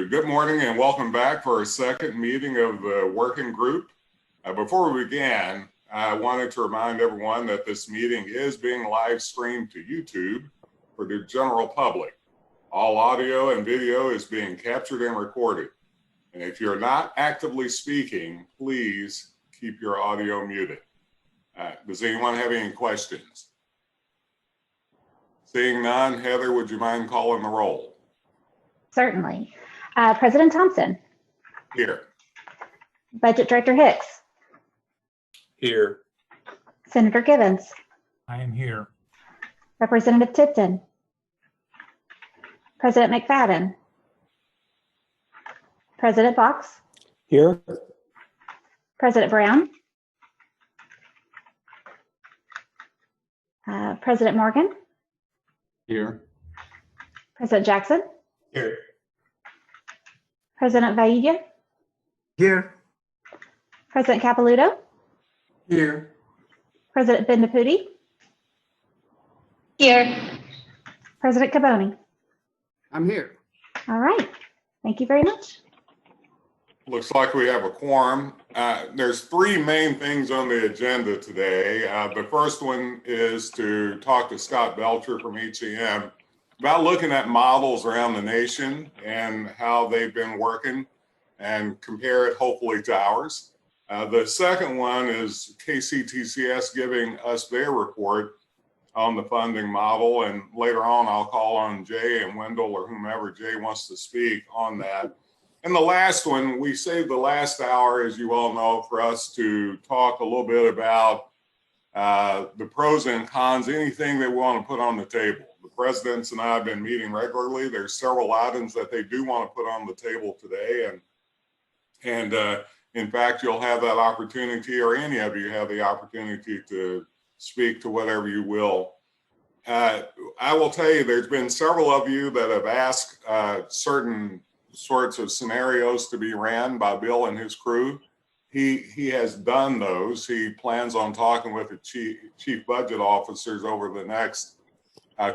Good morning and welcome back for our second meeting of the working group. Before we begin, I wanted to remind everyone that this meeting is being live streamed to YouTube for the general public. All audio and video is being captured and recorded. And if you're not actively speaking, please keep your audio muted. Does anyone have any questions? Seeing none, Heather, would you mind calling the roll? Certainly. President Thompson. Here. Budget Director Hicks. Here. Senator Givens. I am here. Representative Tipton. President McFadden. President Fox. Here. President Brown. President Morgan. Here. President Jackson. Here. President Vaidya. Here. President Capilouto. Here. President Bendaputi. Here. President Caboni. I'm here. All right. Thank you very much. Looks like we have a quorum. There's three main things on the agenda today. The first one is to talk to Scott Belcher from HCM about looking at models around the nation and how they've been working and compare it hopefully to ours. The second one is Kctcs giving us their report on the funding model, and later on I'll call on Jay and Wendell or whomever Jay wants to speak on that. And the last one, we saved the last hour, as you all know, for us to talk a little bit about the pros and cons, anything that we want to put on the table. The presidents and I have been meeting regularly. There's several items that they do want to put on the table today. And in fact, you'll have that opportunity, or any of you have the opportunity to speak to whatever you will. I will tell you, there's been several of you that have asked certain sorts of scenarios to be ran by Bill and his crew. He has done those. He plans on talking with the chief budget officers over the next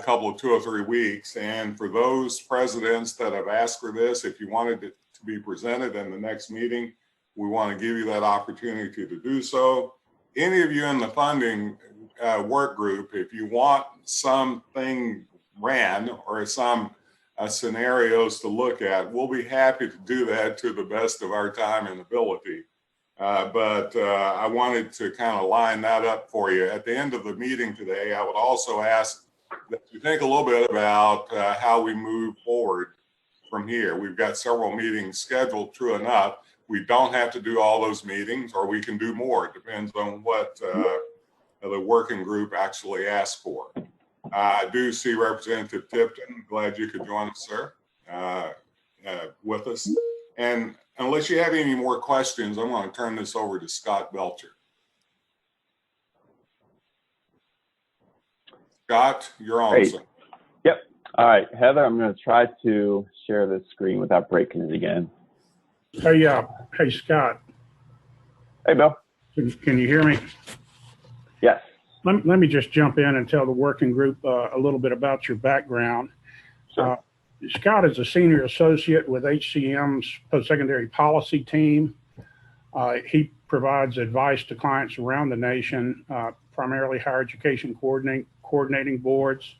couple of 2 or 3 weeks. And for those presidents that have asked for this, if you wanted it to be presented in the next meeting, we want to give you that opportunity to do so. Any of you in the funding work group, if you want something ran or some scenarios to look at, we'll be happy to do that to the best of our time and ability. But I wanted to kind of line that up for you. At the end of the meeting today, I would also ask that you think a little bit about how we move forward from here. We've got several meetings scheduled, true enough. We don't have to do all those meetings, or we can do more. It depends on what the working group actually asks for. I do see Representative Tipton. Glad you could join us, sir, with us. And unless you have any more questions, I'm going to turn this over to Scott Belcher. Scott, you're on. Great. Yep. All right, Heather, I'm going to try to share this screen without breaking it again. Hey, Scott. Hey, Bill. Can you hear me? Yes. Let me just jump in and tell the working group a little bit about your background. Sure. Scott is a senior associate with HCM's post-secondary policy team. He provides advice to clients around the nation, primarily higher education coordinating boards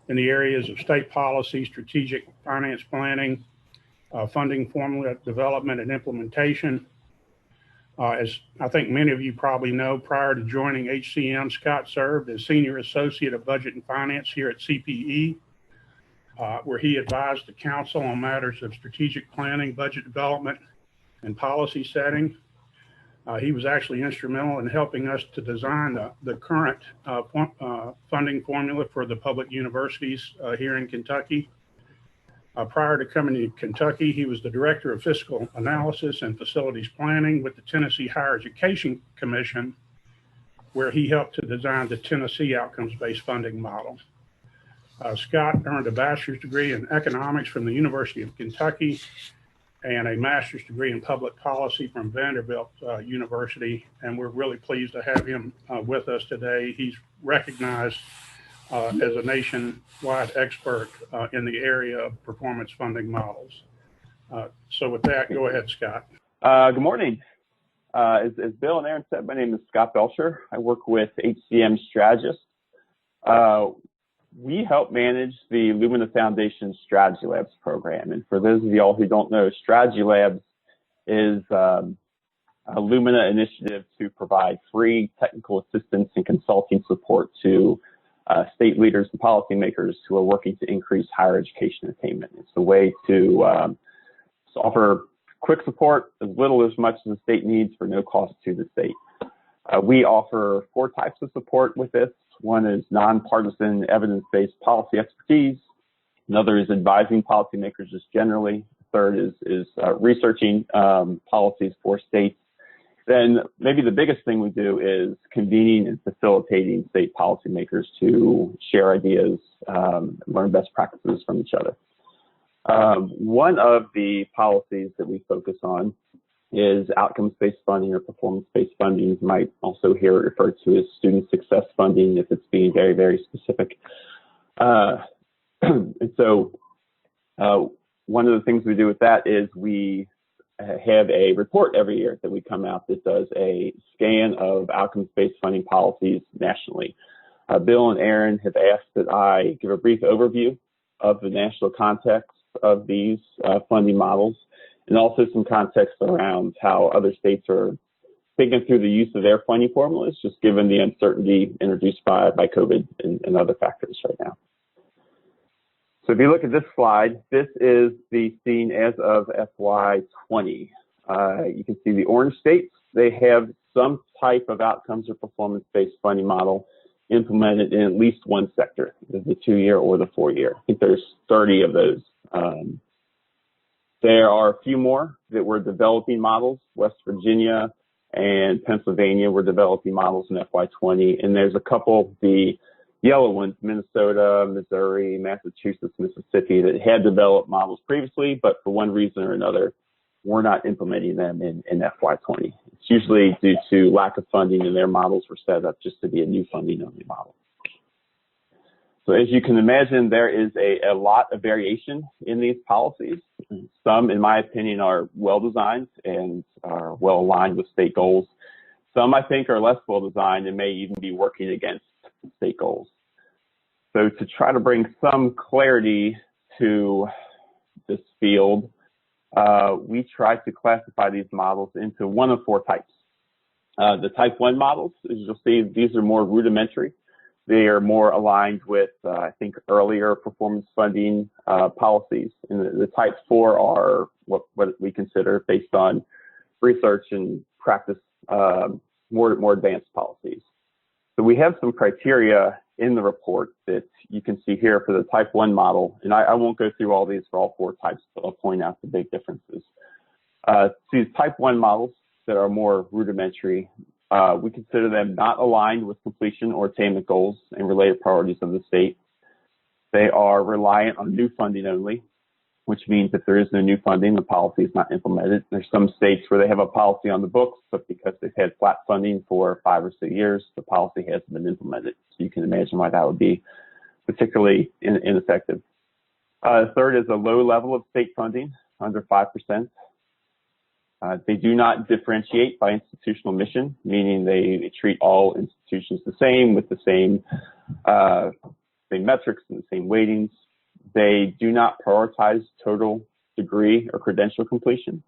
in the areas of state policy, strategic finance planning, funding formula development and implementation. As I think many of you probably know, prior to joining HCM, Scott served as Senior Associate of Budget and Finance here at CPE, where he advised the council on matters of strategic planning, budget development, and policy setting. He was actually instrumental in helping us to design the current funding formula for the public universities here in Kentucky. Prior to coming to Kentucky, he was the Director of Fiscal Analysis and Facilities Planning with the Tennessee Higher Education Commission, where he helped to design the Tennessee outcomes-based funding model. Scott earned a bachelor's degree in economics from the University of Kentucky and a master's degree in public policy from Vanderbilt University, and we're really pleased to have him with us today. He's recognized as a nationwide expert in the area of performance funding models. So with that, go ahead, Scott. Good morning. As Bill and Aaron said, my name is Scott Belcher. I work with HCM Strategist. We help manage the Lumina Foundation Strategy Labs program. And for those of y'all who don't know, Strategy Labs is a Lumina initiative to provide free technical assistance and consulting support to state leaders and policymakers who are working to increase higher education attainment. It's a way to offer quick support, as little as much as the state needs for no cost to the state. We offer 4 types of support with this. One is nonpartisan evidence-based policy expertise. Another is advising policymakers just generally. Third is researching policies for states. Then maybe the biggest thing we do is convening and facilitating state policymakers to share ideas, learn best practices from each other. One of the policies that we focus on is outcomes-based funding or performance-based funding. You might also hear it referred to as student success funding if it's being very, very specific. And so one of the things we do with that is we have a report every year that we come out that does a scan of outcomes-based funding policies nationally. Bill and Aaron have asked that I give a brief overview of the national context of these funding models, and also some context around how other states are thinking through the use of their funding formulas, just given the uncertainty introduced by COVID and other factors right now. So if you look at this slide, this is the scene as of FY20. You can see the orange states, they have some type of outcomes or performance-based funding model implemented in at least one sector, the 2-year or the 4-year. I think there's 30 of those. There are a few more that were developing models. West Virginia and Pennsylvania were developing models in FY20, and there's a couple, the yellow ones, Minnesota, Missouri, Massachusetts, Mississippi, that had developed models previously, but for one reason or another, we're not implementing them in FY20. It's usually due to lack of funding, and their models were set up just to be a new funding-only model. So as you can imagine, there is a lot of variation in these policies. Some, in my opinion, are well-designed and are well-aligned with state goals. Some, I think, are less well-designed and may even be working against state goals. So to try to bring some clarity to this field, we try to classify these models into one of 4 types. The type 1 models, as you'll see, these are more rudimentary. They are more aligned with, I think, earlier performance funding policies. And the type 4 are what we consider, based on research and practice, more advanced policies. So we have some criteria in the report that you can see here for the type 1 model. And I won't go through all these for all 4 types, but I'll point out the big differences. These type 1 models that are more rudimentary, we consider them not aligned with completion or attainment goals and related priorities of the state. They are reliant on new funding only, which means if there is no new funding, the policy is not implemented. There's some states where they have a policy on the books, but because they've had flat funding for 5 or 6 years, the policy hasn't been implemented. So you can imagine why that would be particularly ineffective. Third is a low level of state funding, under 5%. They do not differentiate by institutional mission, meaning they treat all institutions the same with the same metrics and the same weightings. They do not prioritize total degree or credential completion.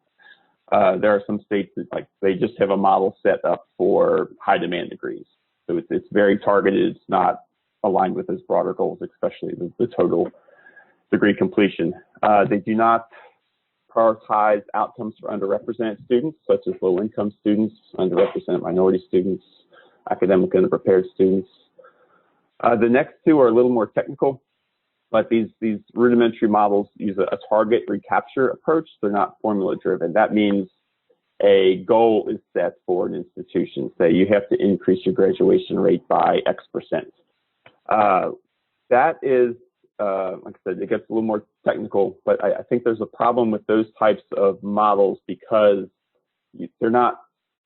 There are some states that they just have a model set up for high demand degrees. So it's very targeted. It's not aligned with those broader goals, especially the total degree completion. They do not prioritize outcomes for underrepresented students, such as low-income students, underrepresented minority students, academic underprepared students. The next 2 are a little more technical, but these rudimentary models use a target recapture approach. They're not formula-driven. That means a goal is set for an institution. Say you have to increase your graduation rate by X%. That is, like I said, it gets a little more technical, but I think there's a problem with those types of models because they're not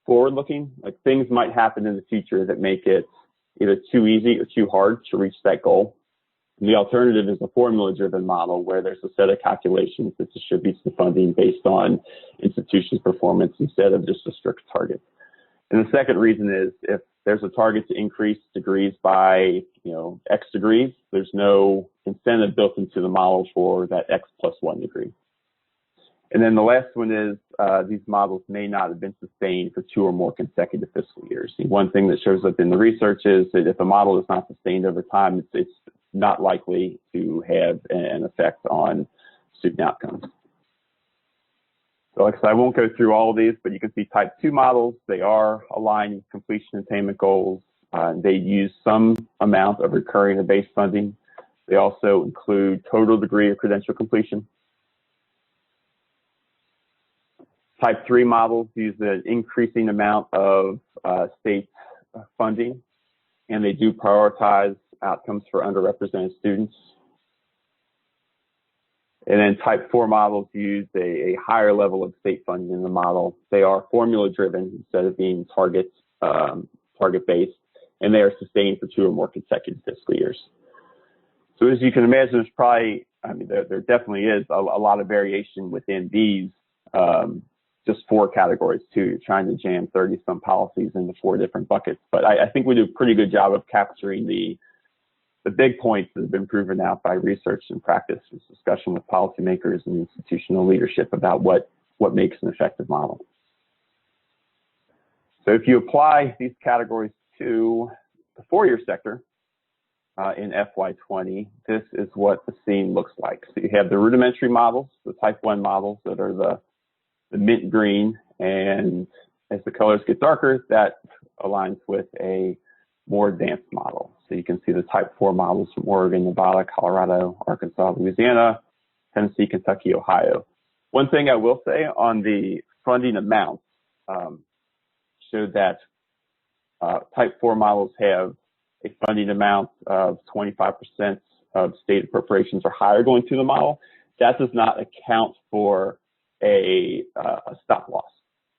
forward-looking. Like things might happen in the future that make it either too easy or too hard to reach that goal. The alternative is a formula-driven model where there's a set of calculations that distributes the funding based on institutions' performance instead of just a strict target. And the second reason is if there's a target to increase degrees by, X degrees, there's no incentive built into the model for that X plus 1 degree. And then the last one is these models may not have been sustained for 2 or more consecutive fiscal years. One thing that shows up in the research is that if a model is not sustained over time, it's not likely to have an effect on student outcomes. So like I said, I won't go through all of these, but you can see type 2 models. They are aligned with completion attainment goals. They use some amount of recurring and base funding. They also include total degree of credential completion. Type 3 models use an increasing amount of state funding, and they do prioritize outcomes for underrepresented students. And then type 4 models use a higher level of state funding in the model. They are formula driven instead of being target based, and they are sustained for 2 or more consecutive fiscal years. So as you can imagine, there's probably, there definitely is a lot of variation within these just 4 categories too. You're trying to jam 30 some policies into 4 different buckets, but I think we do a pretty good job of capturing the big points that have been proven out by research and practice, and discussion with policymakers and institutional leadership about what makes an effective model. So if you apply these categories to the 4-year sector in FY20, this is what the scene looks like. So you have the rudimentary models, the type 1 models that are the mint green, and as the colors get darker, that aligns with a more advanced model. So you can see the type 4 models from Oregon, Nevada, Colorado, Arkansas, Louisiana, Tennessee, Kentucky, Ohio. One thing I will say on the funding amounts showed that type 4 models have a funding amount of 25% of state appropriations or higher going through the model. That does not account for a stop loss.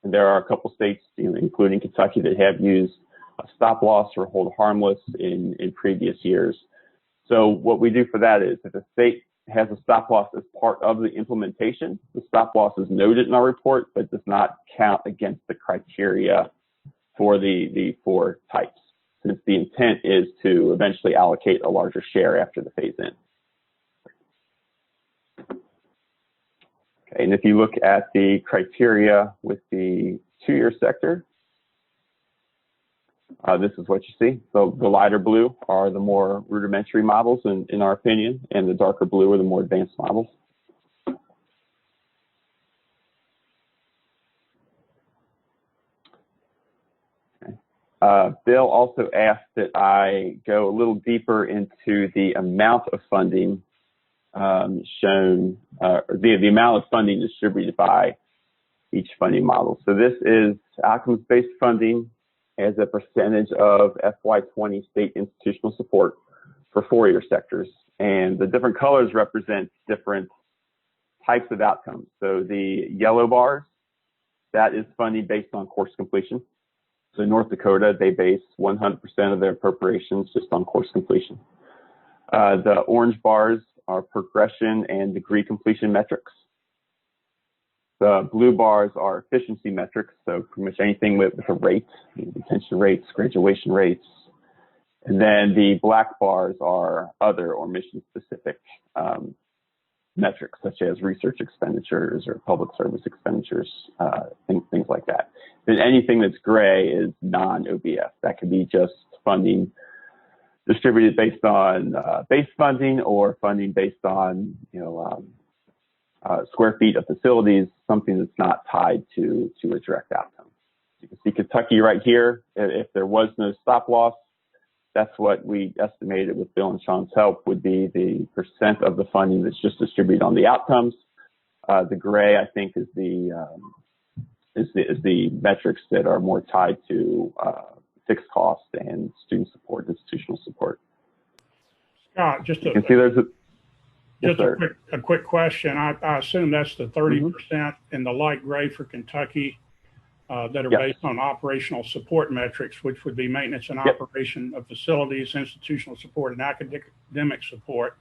And there are a couple states, including Kentucky, that have used a stop loss or hold harmless in previous years. So what we do for that is if a state has a stop loss as part of the implementation, the stop loss is noted in our report, but does not count against the criteria for the 4 types, since the intent is to eventually allocate a larger share after the phase in. Okay, and if you look at the criteria with the 2-year sector, this is what you see. So the lighter blue are the more rudimentary models, in our opinion, and the darker blue are the more advanced models. Okay. Bill also asked that I go a little deeper into the amount of funding shown, the amount of funding distributed by each funding model. So this is outcomes-based funding as a percentage of FY20 state institutional support for 4-year sectors. And the different colors represent different types of outcomes. So the yellow bars, that is funding based on course completion. So North Dakota, they base 100% of their appropriations just on course completion. The orange bars are progression and degree completion metrics. The blue bars are efficiency metrics, so pretty much anything with a rate, retention rates, graduation rates. And then the black bars are other or mission-specific metrics, such as research expenditures or public service expenditures, things like that. Then anything that's gray is non-OBF. That could be just funding distributed based on base funding or funding based on, square feet of facilities, something that's not tied to a direct outcome. You can see Kentucky right here. If there was no stop loss, that's what we estimated with Bill and Sean's help would be the percent of the funding that's just distributed on the outcomes. The gray, I think, is the metrics that are more tied to fixed cost and student support, institutional support. Scott, just you can see there's a Just a quick question. I assume that's the 30% in the light gray for Kentucky. that are Yep. based on operational support metrics, which would be maintenance and Yep. operation of facilities, institutional support, and academic support.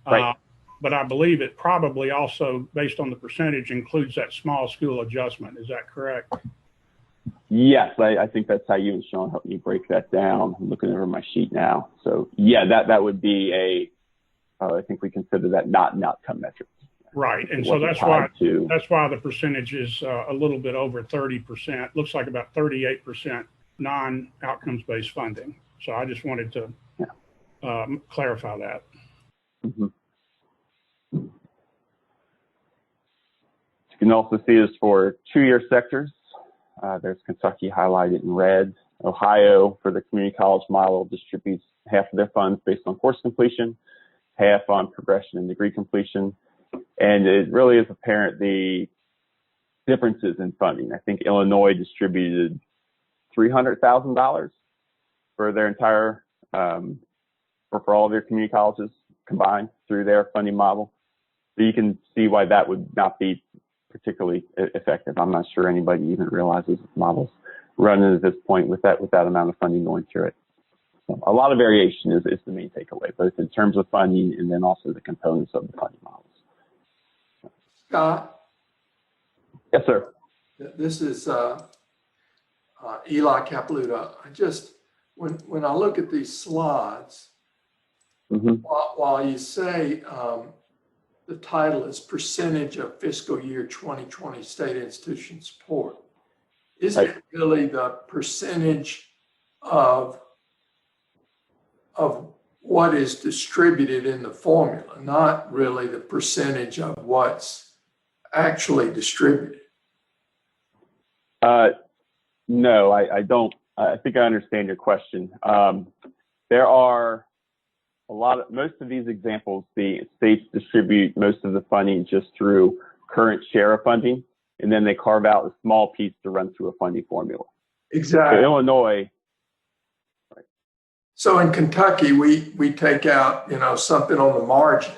Right. But I believe it probably also, based on the percentage, includes that small school adjustment. Is that correct? Yes, I think that's how you and Sean helped me break that down. I'm looking over my sheet now. So yeah, that would be I think we consider that not an outcome metric. Right, and It so wasn't that's why tied to- the percentage is a little bit over 30%. Looks like about 38% non-outcomes based funding. So I just wanted to clarify that. Mhm. You can also see this for 2-year sectors. There's Kentucky highlighted in red. Ohio, for the community college model, distributes half of their funds based on course completion, half on progression and degree completion. And it really is apparent the differences in funding. I think Illinois distributed $300,000 for their entire, for all of their community colleges combined through their funding model. So you can see why that would not be particularly effective. I'm not sure anybody even realizes models running at this point with that amount of funding going through it. So a lot of variation is the main takeaway, both in terms of funding and then also the components of the funding models. Scott, Yes, sir. this is Eli Capilouto. When I look at these slides, Mm-hmm. while you say the title is Percentage of Fiscal Year 2020 State Institution Support, is it really the percentage of what is distributed in the formula, not really the percentage of what's actually distributed? No, I don't. I think I understand your question. There are most of these examples, the states distribute most of the funding just through current share of funding, and then they carve out a small piece to run through a funding formula. Exactly. So Illinois. So in Kentucky, we take out, something on the margin,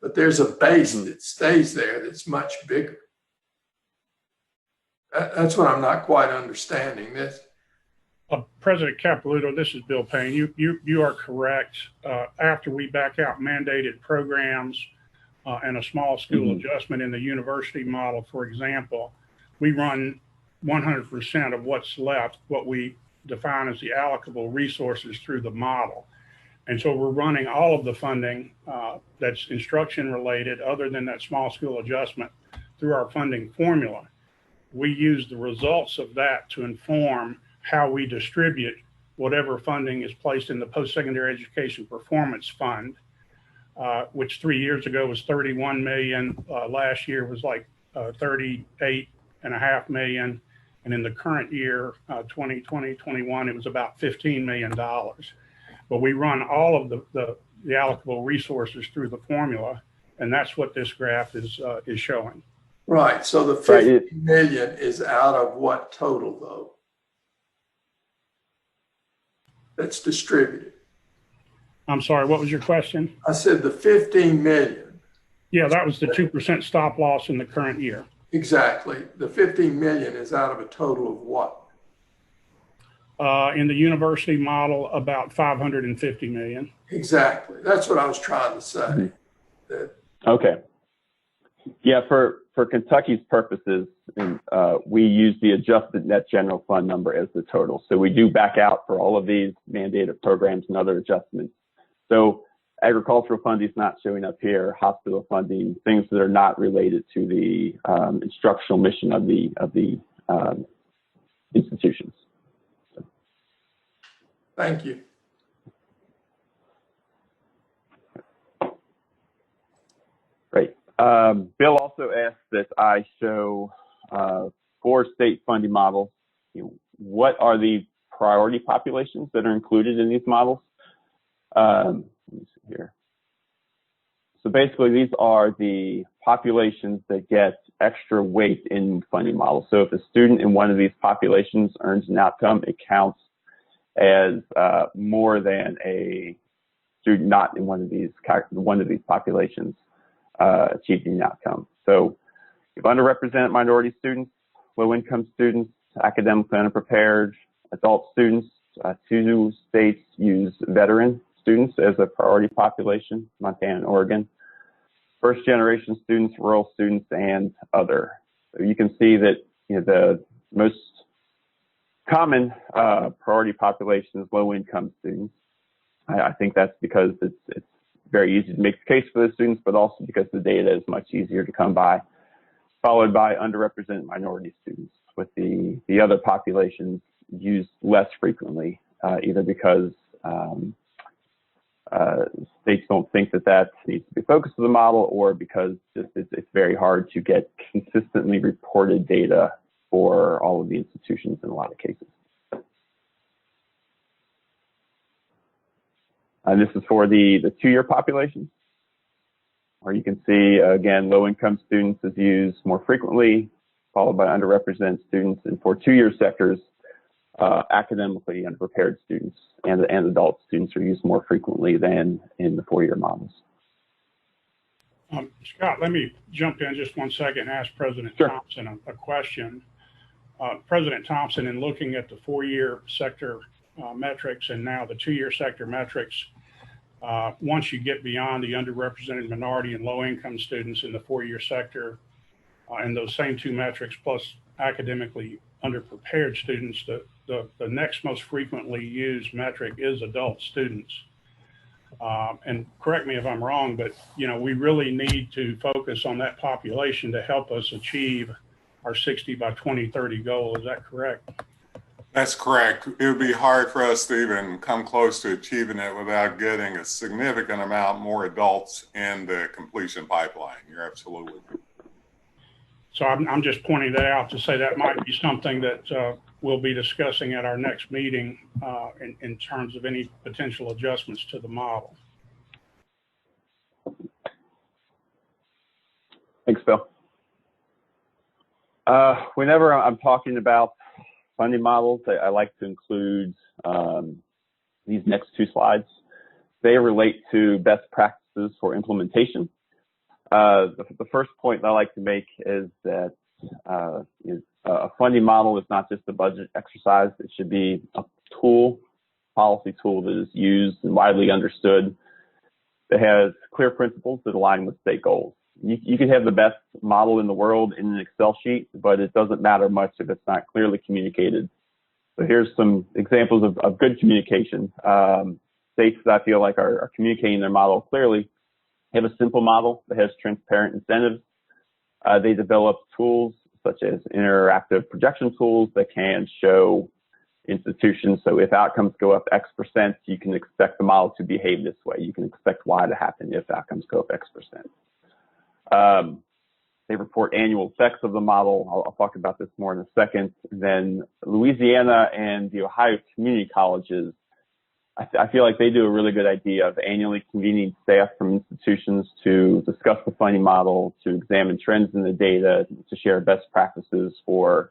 but there's a base that stays there that's much bigger. That's what I'm not quite understanding. This. President Capilouto, this is Bill Payne. You are correct. After we back out mandated programs and a small school adjustment in the university model, for example, we run 100% of what's left, what we define as the allocable resources through the model. And so we're running all of the funding that's instruction related, other than that small school adjustment, through our funding formula. We use the results of that to inform how we distribute whatever funding is placed in the post-secondary education performance fund, which 3 years ago was 31 million. Last year was like 38.5 million. And in the current year, 2020-21, it was about $15 million. But we run all of the allocable resources through the formula, and that's what this graph is showing. Right. So the 50 million is out of what total, though? That's distributed. I'm sorry, what was your question? I said the 15 million. Yeah, that was the 2% stop loss in the current year. Exactly. The 15 million is out of a total of what? In the university model, about 550 million. Exactly. That's what I was trying to say. Okay. Yeah, for Kentucky's purposes, we use the adjusted net general fund number as the total. So we do back out for all of these mandated programs and other adjustments. So agricultural funding is not showing up here, hospital funding, things that are not related to the instructional mission of the institutions. So. Thank you. Great. Bill also asked that I show 4 state funding models. What are the priority populations that are included in these models? Let me see here. So basically, these are the populations that get extra weight in funding models. So if a student in one of these populations earns an outcome, it counts as more than a student not in one of these populations achieving an outcome. So if underrepresented minority students, low-income students, academically unprepared adult students. 2 states use veteran students as a priority population, Montana and Oregon. First generation students, rural students, and other. So you can see that the most common priority population is low income students. I think that's because it's very easy to make the case for those students, but also because the data is much easier to come by, followed by underrepresented minority students, with the other populations used less frequently, either because states don't think that needs to be focused of the model, or because it's very hard to get consistently reported data for all of the institutions in a lot of cases. And this is for the 2-year population, where you can see, again, low-income students is used more frequently, followed by underrepresented students. And for 2-year sectors, academically unprepared students and adult students are used more frequently than in the 4-year models. Scott, let me jump in just 1 second and ask President Sure. Thompson a question. President Thompson, in looking at the 4-year sector metrics and now the 2-year sector metrics, once you get beyond the underrepresented minority and low-income students in the 4-year sector, and those same 2 metrics plus academically underprepared students, the next most frequently used metric is adult students. And correct me if I'm wrong, but we really need to focus on that population to help us achieve our 60 by 2030 goal. Is that correct? That's correct. It would be hard for us to even come close to achieving it without getting a significant amount more adults in the completion pipeline. You're absolutely right. So I'm just pointing that out to say that might be something that we'll be discussing at our next meeting in terms of any potential adjustments to the model. Thanks, Bill. Whenever I'm talking about funding models, I like to include these next 2 slides. They relate to best practices for implementation. The first point I like to make is that a funding model is not just a budget exercise. It should be a tool, policy tool that is used and widely understood, that has clear principles that align with state goals. You can have the best model in the world in an Excel sheet, but it doesn't matter much if it's not clearly communicated. So here's some examples of good communication. States that I feel like are communicating their model clearly have a simple model that has transparent incentives. They develop tools such as interactive projection tools that can show institutions. So if outcomes go up X%, you can expect the model to behave this way. You can expect Y to happen if outcomes go up X%. They report annual effects of the model. I'll talk about this more in a second. Then Louisiana and the Ohio community colleges, I feel like they do a really good idea of annually convening staff from institutions to discuss the funding model, to examine trends in the data, to share best practices for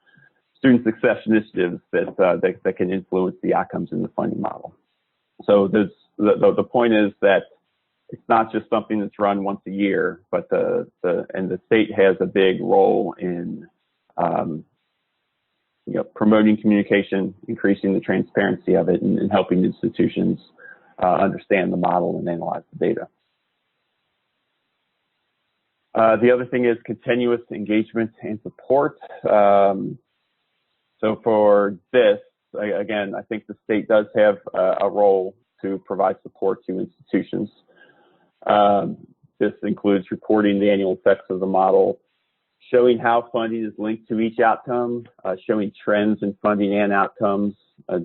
student success initiatives that can influence the outcomes in the funding model. So the point is that it's not just something that's run once a year, but the state has a big role in promoting communication, increasing the transparency of it, and helping institutions understand the model and analyze the data. The other thing is continuous engagement and support. So for this, again, I think the state does have a role to provide support to institutions. This includes reporting the annual effects of the model, showing how funding is linked to each outcome, showing trends in funding and outcomes,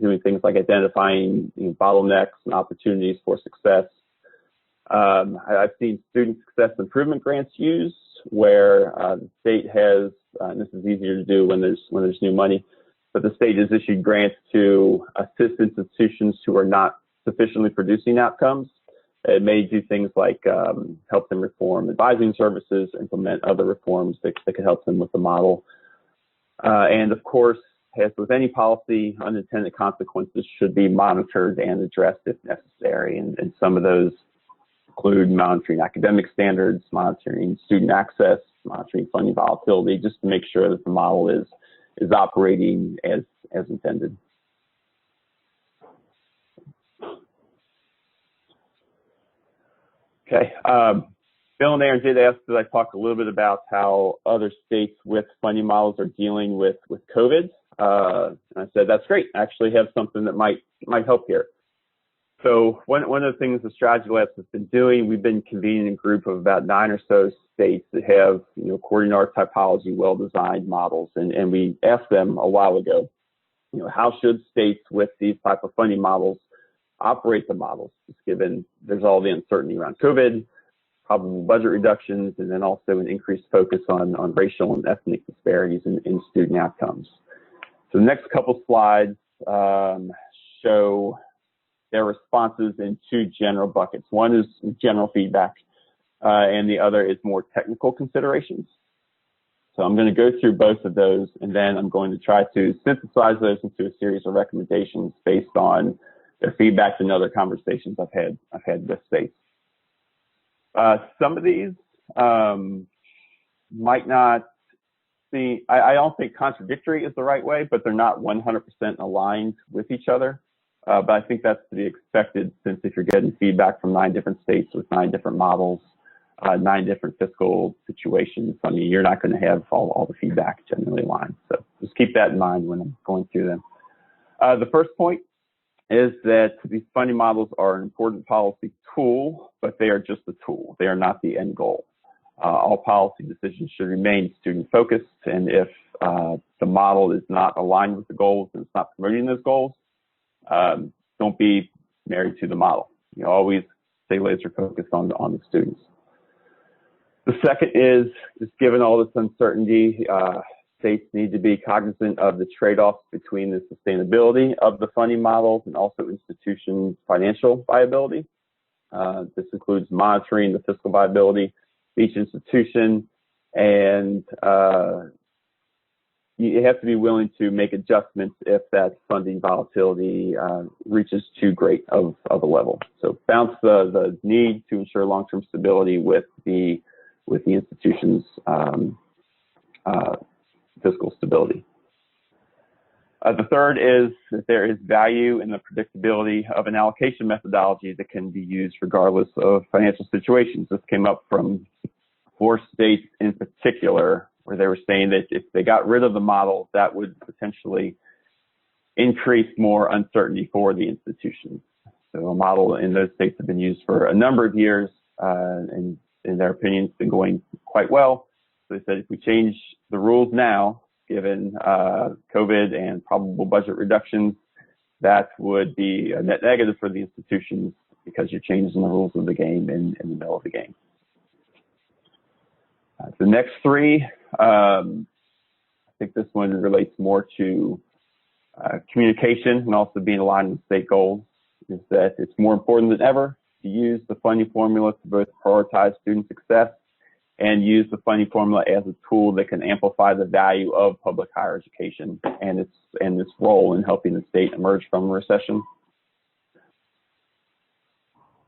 doing things like identifying bottlenecks and opportunities for success. I've seen student success improvement grants used where the state has, and this is easier to do when there's new money, but the state has issued grants to assist institutions who are not sufficiently producing outcomes. It may do things like help them reform advising services, implement other reforms that could help them with the model. And of course, as with any policy, unintended consequences should be monitored and addressed if necessary. And some of those include monitoring academic standards, monitoring student access, monitoring funding volatility, just to make sure that the model is is operating as intended. Okay. Bill and Aaron did ask that I talk a little bit about how other states with funding models are dealing with COVID. And I said, that's great. I actually have something that might help here. So one of the things the Strategy Labs has been doing, we've been convening a group of about 9 or so states that have, according to our typology, well-designed models. And we asked them a while ago, how should states with these type of funding models operate the models, just given there's all the uncertainty around COVID, probable budget reductions, and then also an increased focus on racial and ethnic disparities in student outcomes. So the next couple slides show their responses in 2 general buckets. One is general feedback, and the other is more technical considerations. So I'm going to go through both of those, and then I'm going to try to synthesize those into a series of recommendations based on their feedback and other conversations I've had with states. Some of these might not see, I don't think contradictory is the right way, but they're not 100% aligned with each other. But I think that's to be expected, since if you're getting feedback from 9 different states with 9 different models, 9 different fiscal situations, I mean, you're not going to have all the feedback generally aligned. So just keep that in mind when I'm going through them. The first point is that these funding models are an important policy tool, but they are just a tool. They are not the end goal. All policy decisions should remain student focused, and if the model is not aligned with the goals and it's not promoting those goals, don't be married to the model. Always stay laser focused on the students. The second is given all this uncertainty, states need to be cognizant of the trade-offs between the sustainability of the funding models and also institutions' financial viability. This includes monitoring the fiscal viability of each institution, and you have to be willing to make adjustments if that funding volatility reaches too great of a level. So balance the need to ensure long-term stability with the institution's fiscal stability. The third is that there is value in the predictability of an allocation methodology that can be used regardless of financial situations. This came up from 4 states in particular, where they were saying that if they got rid of the model, that would potentially increase more uncertainty for the institutions. So a model in those states have been used for a number of years, and in their opinion, it's been going quite well. So they said if we change the rules now, given COVID and probable budget reductions, that would be a net negative for the institutions because you're changing the rules of the game in the middle of the game. The next 3, I think this one relates more to communication and also being aligned with state goals, is that it's more important than ever to use the funding formula to both prioritize student success and use the funding formula as a tool that can amplify the value of public higher education and its role in helping the state emerge from a recession.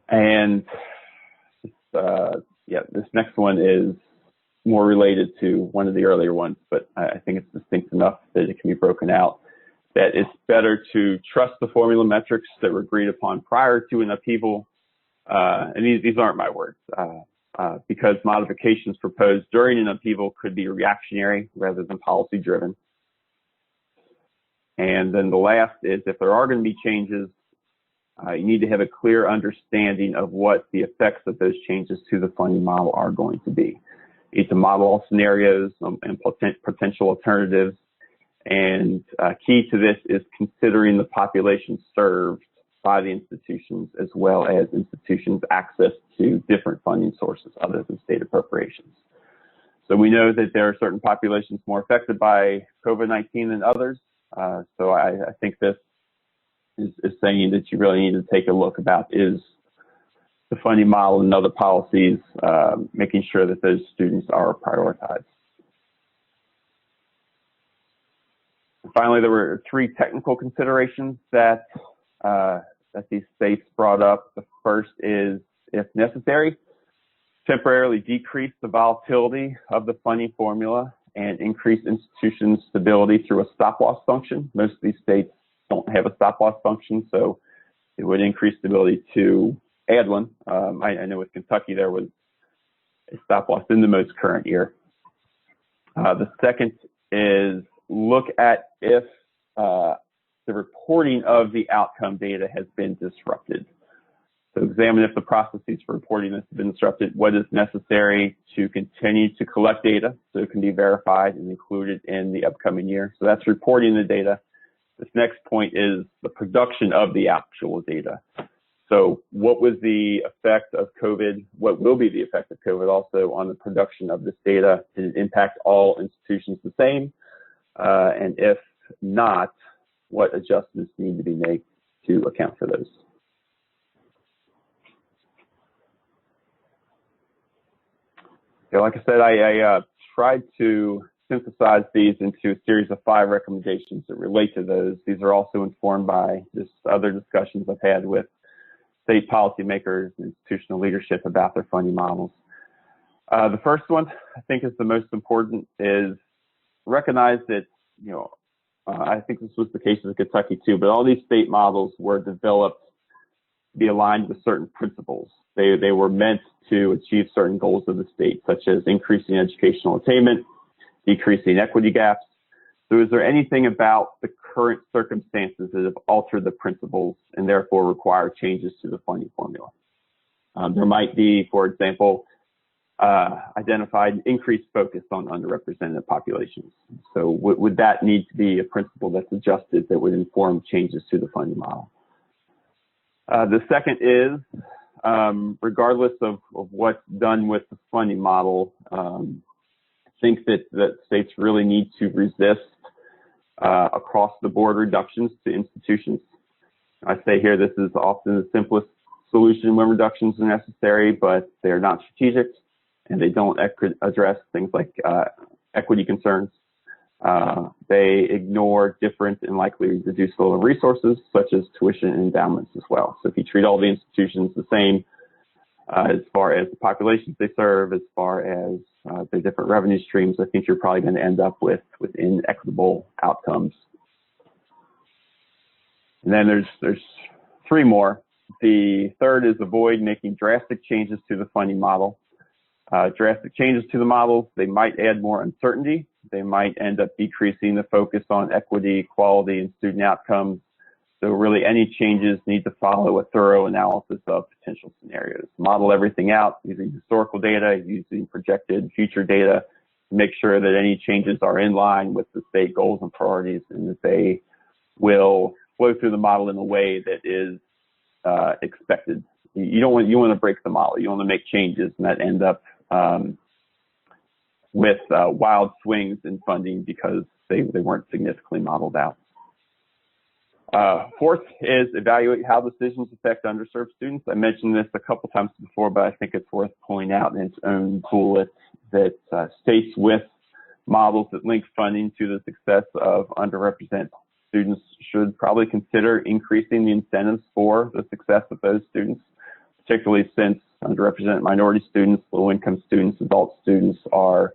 And this next one is more related to one of the earlier ones, but I think it's distinct enough that it can be broken out, that it's better to trust the formula metrics that were agreed upon prior to an upheaval. And these aren't my words. Because modifications proposed during an upheaval could be reactionary rather than policy driven. And then the last is, if there are going to be changes, you need to have a clear understanding of what the effects of those changes to the funding model are going to be. You need to model all scenarios and potential alternatives. And key to this is considering the population served by the institutions, as well as institutions' access to different funding sources other than state appropriations. So we know that there are certain populations more affected by COVID-19 than others. So I think this is saying that you really need to take a look about is the funding model and other policies, making sure that those students are prioritized. Finally, there were 3 technical considerations that these states brought up. The first is, if necessary, temporarily decrease the volatility of the funding formula and increase institution stability through a stop-loss function. Most of these states don't have a stop-loss function, so it would increase stability to add one. I know with Kentucky there was a stop-loss in the most current year. The second is look at if the reporting of the outcome data has been disrupted. So examine if the processes for reporting this have been disrupted, what is necessary to continue to collect data so it can be verified and included in the upcoming year. So that's reporting the data. This next point is the production of the actual data. So what was the effect of COVID? What will be the effect of COVID also on the production of this data? Did it impact all institutions the same? And if not, what adjustments need to be made to account for those? Okay, like I said, I tried to synthesize these into a series of 5 recommendations that relate to those. These are also informed by just other discussions I've had with state policymakers and institutional leadership about their funding models. The first one I think is the most important is recognize that, I think this was the case in Kentucky too, but all these state models were developed to be aligned with certain principles. They were meant to achieve certain goals of the state, such as increasing educational attainment, decreasing equity gaps. So is there anything about the current circumstances that have altered the principles and therefore require changes to the funding formula? There might be, for example, identified increased focus on underrepresented populations. So would that need to be a principle that's adjusted that would inform changes to the funding model? The second is, regardless of what's done with the funding model, I think that states really need to resist across the board reductions to institutions. I say here this is often the simplest solution when reductions are necessary, but they're not strategic and they don't address things like equity concerns. They ignore different and likely reducible resources such as tuition and endowments as well. So if you treat all the institutions the same as far as the populations they serve, as far as their different revenue streams, I think you're probably going to end up with inequitable outcomes. And then there's 3 more. The third is avoid making drastic changes to the funding model. Drastic changes to the models, they might add more uncertainty. They might end up decreasing the focus on equity, quality, and student outcomes. So really any changes need to follow a thorough analysis of potential scenarios. Model everything out using historical data, using projected future data to make sure that any changes are in line with the state goals and priorities and that they will flow through the model in a way that is expected. You want to break the model. You want to make changes and that end up with wild swings in funding because they weren't significantly modeled out. Fourth is evaluate how decisions affect underserved students. I mentioned this a couple times before, but I think it's worth pointing out in its own bullet that states with models that link funding to the success of underrepresented students should probably consider increasing the incentives for the success of those students, particularly since underrepresented minority students, low-income students, adult students are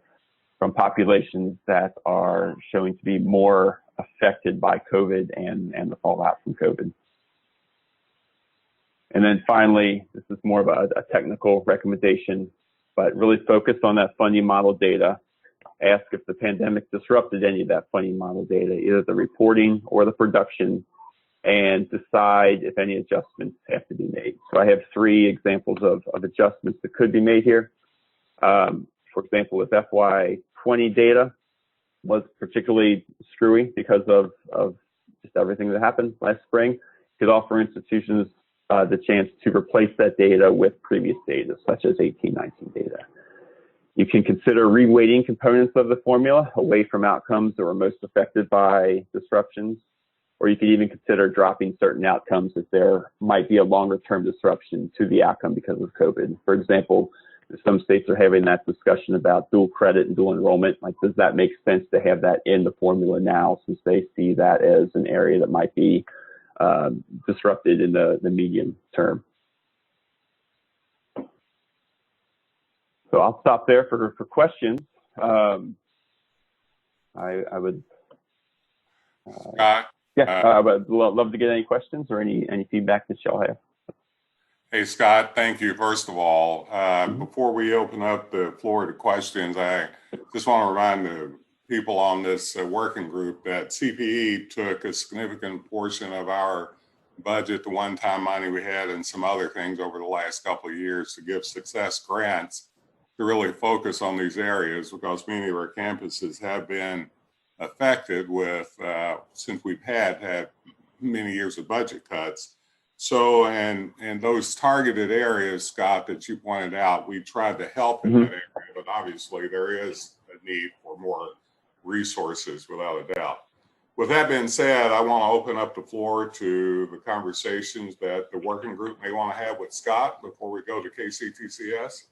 from populations that are showing to be more affected by COVID and the fallout from COVID. And then finally, this is more of a technical recommendation, but really focus on that funding model data. Ask if the pandemic disrupted any of that funding model data, either the reporting or the production, and decide if any adjustments have to be made. So I have 3 examples of adjustments that could be made here. For example, with FY20 data was particularly screwy because of just everything that happened last spring. Could offer institutions the chance to replace that data with previous data, such as 18-19 data. You can consider reweighting components of the formula away from outcomes that were most affected by disruptions, or you could even consider dropping certain outcomes if there might be a longer-term disruption to the outcome because of COVID. For example, some states are having that discussion about dual credit and dual enrollment. Like, does that make sense to have that in the formula now, since they see that as an area that might be disrupted in the medium term? So I'll stop there for questions. I would, Scott? I would love to get any questions or any feedback that y'all have. Hey, Scott, thank you. First of all, before we open up the floor to questions, I just want to remind the people on this working group that CPE took a significant portion of our budget, the one-time money we had, and some other things over the last couple of years to give success grants to really focus on these areas, because many of our campuses have been affected with, since we've had many years of budget cuts. So, and those targeted areas, Scott, that you pointed out, we tried to help in that area, but obviously there is a need for more resources without a doubt. With that being said, I want to open up the floor to the conversations that the working group may want to have with Scott before we go to Kctcs.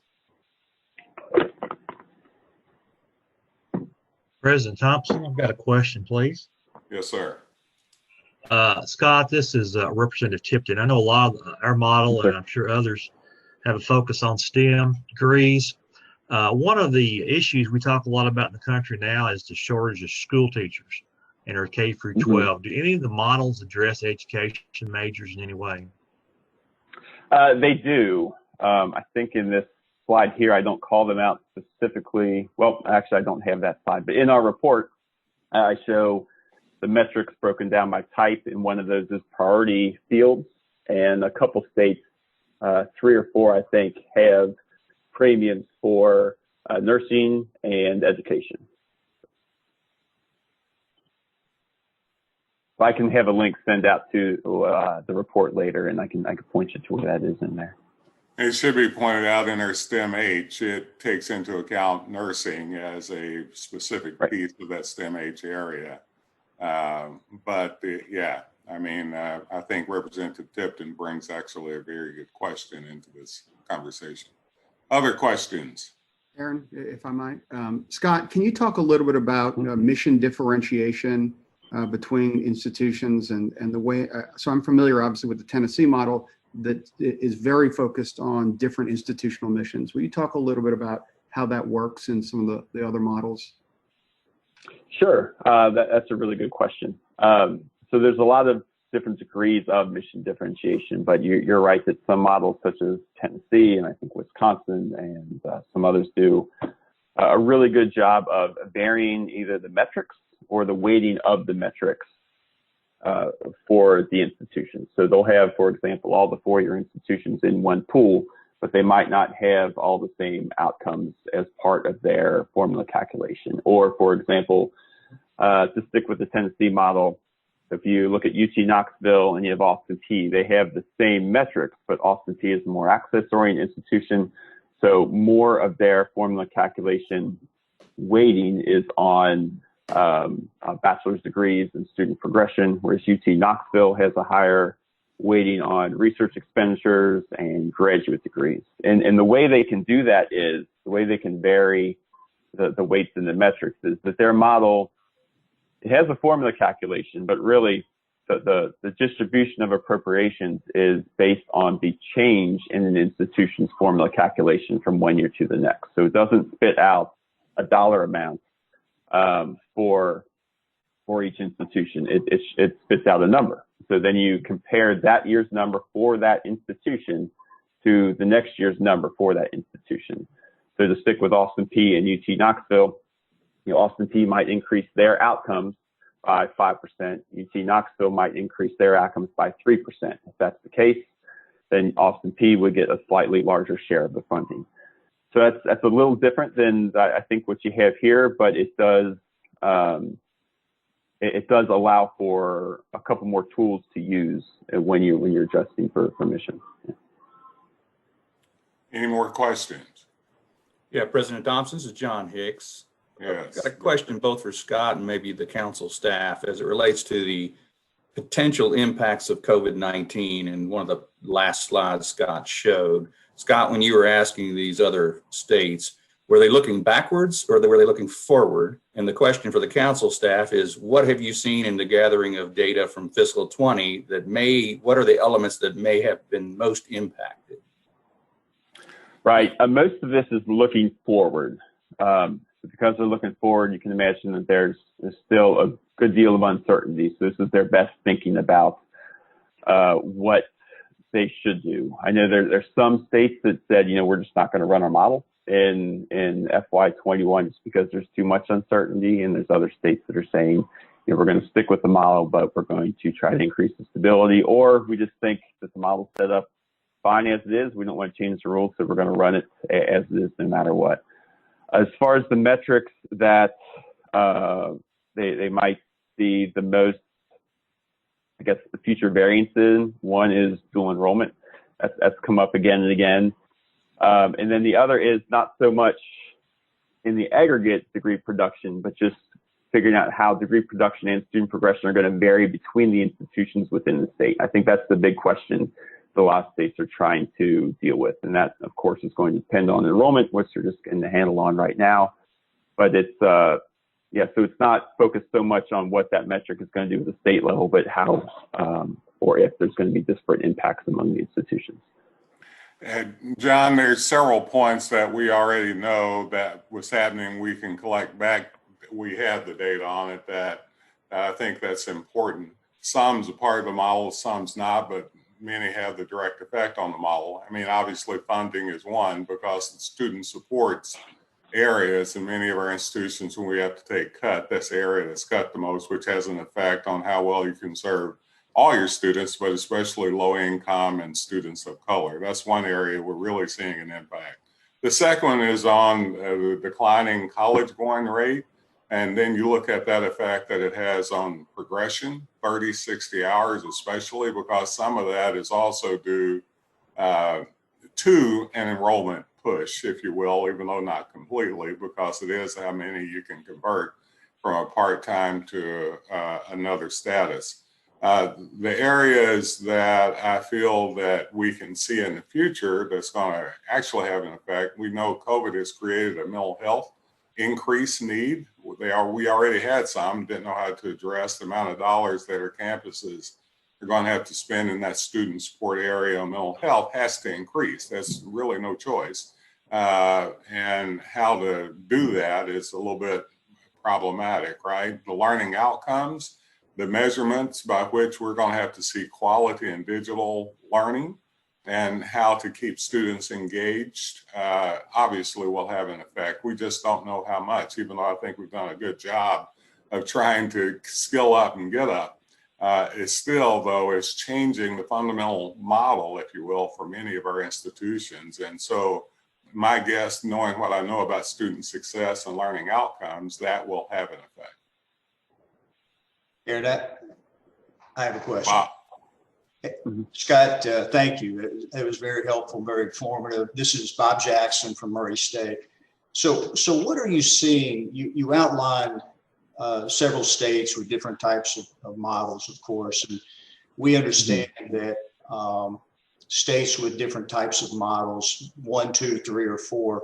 President Thompson, I've got a question, please. Yes, sir. Scott, this is Representative Tipton. I know a lot of our model, and I'm sure others, have a focus on STEM degrees. One of the issues we talk a lot about in the country now is the shortage of school teachers in our K through 12. Do any of the models address education majors in any way? They do. I think in this slide here, I don't call them out specifically. Well, actually, I don't have that slide, but in our report, I show the metrics broken down by type, and one of those is priority fields. And a couple states, 3 or 4, I think, have premiums for nursing and education. I can have a link send out to the report later, and I can point you to where that is in there. It should be pointed out in our STEM H, it takes into account nursing as a specific piece of that STEM H area. Yeah, I mean, I think Representative Tipton brings actually a very good question into this conversation. Other questions? Aaron, if I might. Scott, can you talk a little bit about mission differentiation between institutions and the way, so I'm familiar obviously with the Tennessee model that is very focused on different institutional missions. Will you talk a little bit about how that works in some of the other models? Sure, that's a really good question. So there's a lot of different degrees of mission differentiation, but you're right that some models such as Tennessee and I think Wisconsin and some others do a really good job of varying either the metrics or the weighting of the metrics for the institution. So they'll have, for example, all the 4-year institutions in one pool, but they might not have all the same outcomes as part of their formula calculation. Or, for example, to stick with the Tennessee model, if you look at UT Knoxville and you have Austin Peay, they have the same metrics, but Austin Peay is a more access-oriented institution. So more of their formula calculation weighting is on bachelor's degrees and student progression, whereas UT Knoxville has a higher weighting on research expenditures and graduate degrees. And the way they can do that is, the way they can vary the weights and the metrics is that their model, it has a formula calculation, but really the distribution of appropriations is based on the change in an institution's formula calculation from one year to the next. So it doesn't spit out a dollar amount for each institution. It spits out a number. So then you compare that year's number for that institution to the next year's number for that institution. So to stick with Austin Peay and UT Knoxville, Austin Peay might increase their outcomes by 5%. UT Knoxville might increase their outcomes by 3%. If that's the case, then Austin Peay would get a slightly larger share of the funding. So that's a little different than I think what you have here, but it does allow for a couple more tools to use when you're adjusting for mission. Yeah. Any more questions? Yeah, President Thompson, this is John Hicks. Yes. I've got a question both for Scott and maybe the council staff as it relates to the potential impacts of COVID-19 and one of the last slides Scott showed. Scott, when you were asking these other states, were they looking backwards or were they looking forward? And the question for the council staff is, what have you seen in the gathering of data from fiscal 20 what are the elements that may have been most impacted? Right. Most of this is looking forward. because they're looking forward, you can imagine that there's still a good deal of uncertainty. So this is their best thinking about what they should do. I know there's some states that said, we're just not going to run our model in FY21 just because there's too much uncertainty, and there's other states that are saying, we're going to stick with the model, but we're going to try to increase the stability, or we just think that the model's set up fine as it is. We don't want to change the rules, so we're going to run it as it is no matter what. As far as the metrics that they might see the most, I guess, the future variance in, one is dual enrollment. That's come up again and again. And then the other is not so much in the aggregate degree production, but just figuring out how degree production and student progression are going to vary between the institutions within the state. I think that's the big question that a lot of states are trying to deal with. And that, of course, is going to depend on enrollment, which they're just getting the handle on right now. But it's, so it's not focused so much on what that metric is going to do at the state level, but how or if there's going to be disparate impacts among the institutions. John, there's several points that we already know that was happening. We can collect back. We have the data on it that I think that's important. Some's a part of the model, some's not, but many have the direct effect on the model. I mean, obviously funding is one because the student supports areas in many of our institutions when we have to take cut, that's the area that's cut the most, which has an effect on how well you can serve all your students, but especially low income and students of color. That's one area we're really seeing an impact. The second one is on the declining college going rate. And then you look at that effect that it has on progression, 30, 60 hours, especially because some of that is also due to an enrollment push, if you will, even though not completely, because it is how many you can convert from a part-time to another status. The areas that I feel that we can see in the future that's going to actually have an effect, we know COVID has created a mental health increased need. We already had some, didn't know how to address the amount of dollars that our campuses are going to have to spend in that student support area on mental health has to increase. That's really no choice. And how to do that is a little bit problematic, right? The learning outcomes, the measurements by which we're going to have to see quality in digital learning and how to keep students engaged, obviously will have an effect. We just don't know how much, even though I think we've done a good job of trying to skill up and get up. It's still, though, it's changing the fundamental model, if you will, for many of our institutions. And so my guess, knowing what I know about student success and learning outcomes, that will have an effect. Aaron, I have a question. Wow. Scott, thank you. It was very helpful, very informative. This is Bob Jackson from Murray State. So what are you seeing? You outlined several states with different types of models, of course, and we understand that states with different types of models, 1, 2, 3, or 4,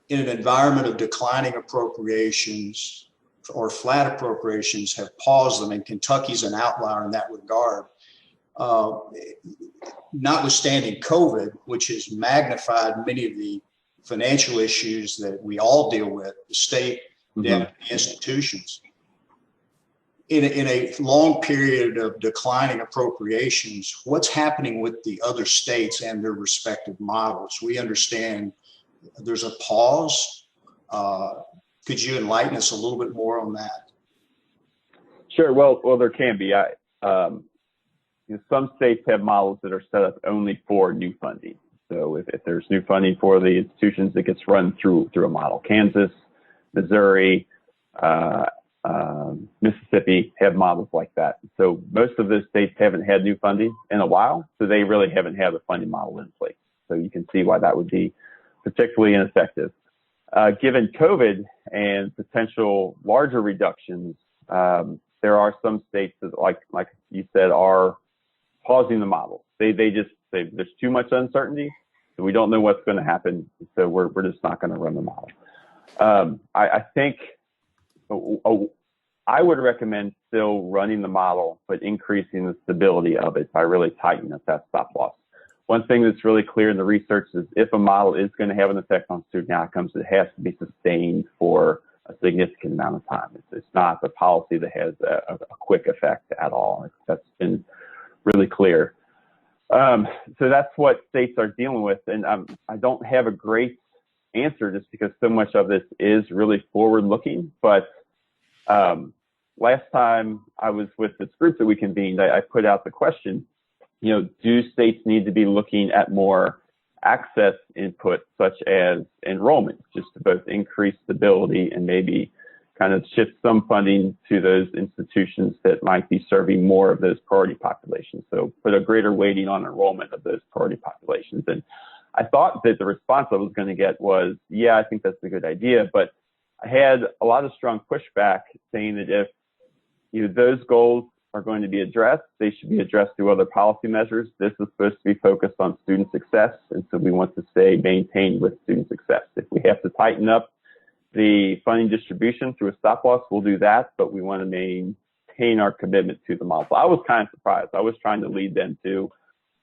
in an environment of declining appropriations or flat appropriations have paused them, and Kentucky's an outlier in that regard. Notwithstanding COVID, which has magnified many of the financial issues that we all deal with, the state debt institutions. In a long period of declining appropriations, what's happening with the other states and their respective models? We understand there's a pause. Could you enlighten us a little bit more on that? Sure. Well, there can be. Some states have models that are set up only for new funding. So if there's new funding for the institutions, it gets run through a model. Kansas, Missouri, Mississippi have models like that. So most of those states haven't had new funding in a while, so they really haven't had a funding model in place. So you can see why that would be particularly ineffective. Given COVID and potential larger reductions, there are some states that, like you said, are pausing the model. They just say there's too much uncertainty, so we don't know what's going to happen, so we're just not going to run the model. I think I would recommend still running the model, but increasing the stability of it by really tightening up that stop loss. one thing that's really clear in the research is if a model is going to have an effect on student outcomes, it has to be sustained for a significant amount of time. It's not the policy that has a quick effect at all. That's been really clear. So that's what states are dealing with. And I don't have a great answer just because so much of this is really forward looking. But last time I was with this group that we convened, I put out the question, do states need to be looking at more access input, such as enrollment, just to both increase stability and maybe kind of shift some funding to those institutions that might be serving more of those priority populations. So put a greater weighting on enrollment of those priority populations. And I thought that the response I was going to get was, yeah, I think that's a good idea. But I had a lot of strong pushback saying that if those goals are going to be addressed, they should be addressed through other policy measures. This is supposed to be focused on student success, and so we want to stay maintained with student success. If we have to tighten up the funding distribution through a stop loss, we'll do that, but we want to maintain our commitment to the model. So I was kind of surprised. I was trying to lead them to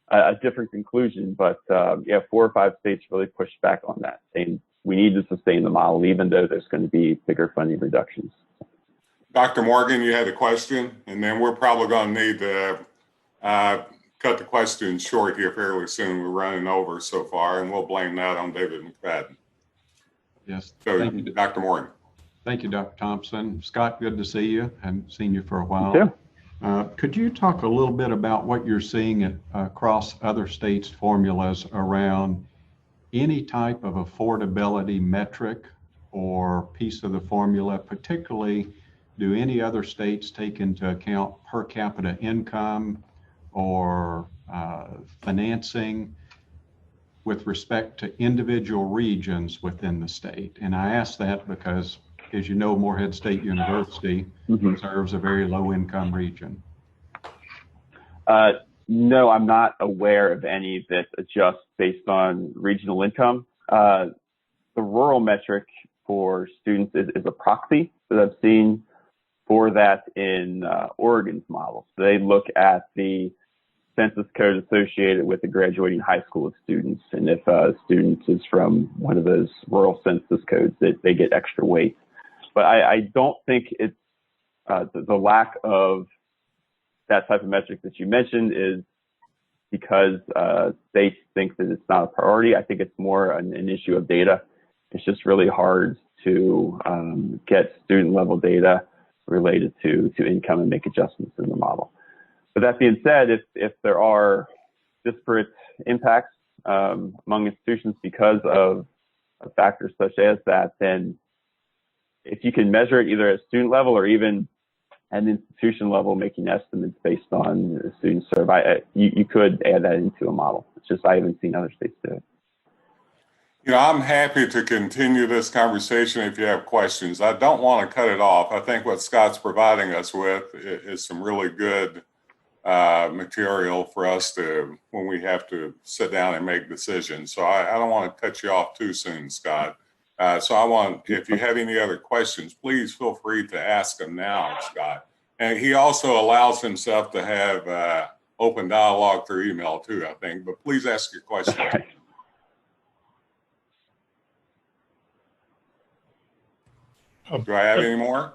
a different conclusion, but 4 or 5 states really pushed back on that, saying we need to sustain the model, even though there's going to be bigger funding reductions. Dr. Morgan, you had a question, and then we're probably going to need to cut the questions short here fairly soon. We're running over so far, and we'll blame that on David McFadden. Yes. So, thank you, Dr. Morgan. Thank you, Dr. Thompson. Scott, good to see you. I haven't seen you for a while. You too. Could you talk a little bit about what you're seeing across other states' formulas around any type of affordability metric or piece of the formula? Particularly, do any other states take into account per capita income or financing with respect to individual regions within the state? And I ask that because, as you know, Morehead State University serves a very low income region. No, I'm not aware of any that adjust based on regional income. The rural metric for students is a proxy that I've seen for that in Oregon's model. So they look at the census code associated with the graduating high school of students. And if a student is from one of those rural census codes, they get extra weight. But I don't think it's the lack of that type of metric that you mentioned is because states think that it's not a priority. I think it's more an issue of data. It's just really hard to get student level data related to income and make adjustments in the model. But that being said, if there are disparate impacts among institutions because of factors such as that, then if you can measure it either at student level or even at an institution level, making estimates based on the student survey, you could add that into a model. It's just I haven't seen other states do it. I'm happy to continue this conversation if you have questions. I don't want to cut it off. I think what Scott's providing us with is some really good material for us to, when we have to sit down and make decisions. So I don't want to cut you off too soon, Scott. So if you have any other questions, please feel free to ask them now, Scott. And he also allows himself to have open dialogue through email too, I think, but please ask your question. Okay. Do I have any more?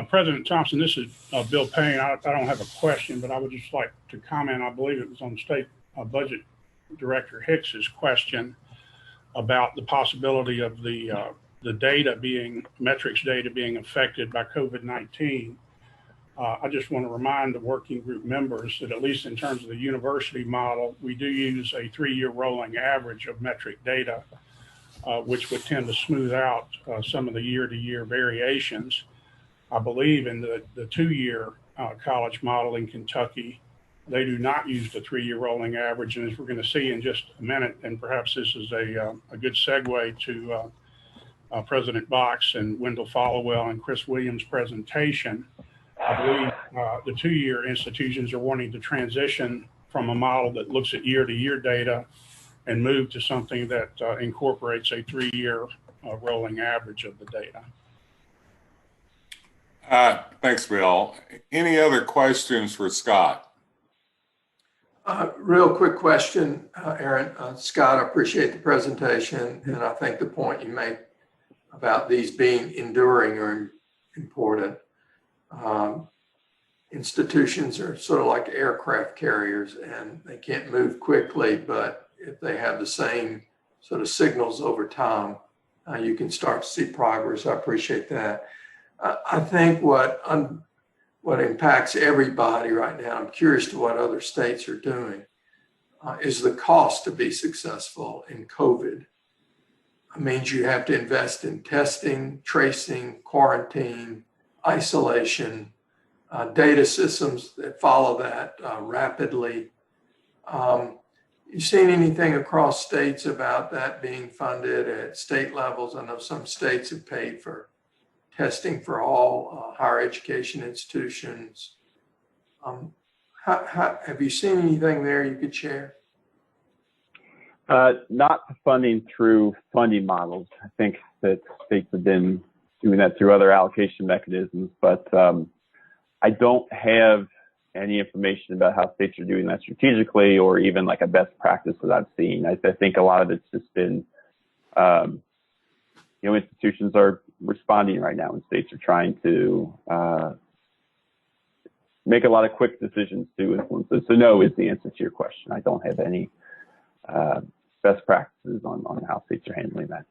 President Thompson, this is Bill Payne. I don't have a question, but I would just like to comment. I believe it was on State Budget Director Hicks's question about the possibility of the metrics data being affected by COVID-19. I just want to remind the working group members that at least in terms of the university model, we do use a 3-year rolling average of metric data, which would tend to smooth out some of the year-to-year variations. I believe in the 2-year college model in Kentucky, they do not use the 3-year rolling average. And as we're going to see in just a minute, and perhaps this is a good segue to President Box and Wendell Followell and Chris Williams' presentation, I believe the 2-year institutions are wanting to transition from a model that looks at year-to-year data and move to something that incorporates a 3-year rolling average of the data. Thanks, Bill. Any other questions for Scott? Real quick question, Aaron. Scott, I appreciate the presentation, and I think the point you made about these being enduring are important. Institutions are sort of like aircraft carriers, and they can't move quickly, but if they have the same sort of signals over time, you can start to see progress. I appreciate that. I think what impacts everybody right now, I'm curious to what other states are doing, is the cost to be successful in COVID. It means you have to invest in testing, tracing, quarantine, isolation, data systems that follow that rapidly. You seen anything across states about that being funded at state levels? I know some states have paid for testing for all higher education institutions. Have you seen anything there you could share? Not funding through funding models. I think that states have been doing that through other allocation mechanisms, but I don't have any information about how states are doing that strategically or even like a best practice that I've seen. I think a lot of it's just been, institutions are responding right now and states are trying to make a lot of quick decisions to influence it. So no is the answer to your question. I don't have any best practices on how states are handling that.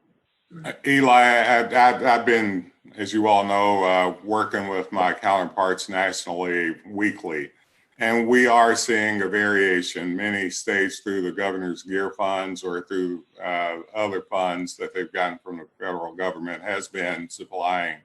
Eli, I've been, as you all know, working with my counterparts nationally weekly, and we are seeing a variation. Many states through the governor's GEAR funds or through other funds that they've gotten from the federal government has been supplying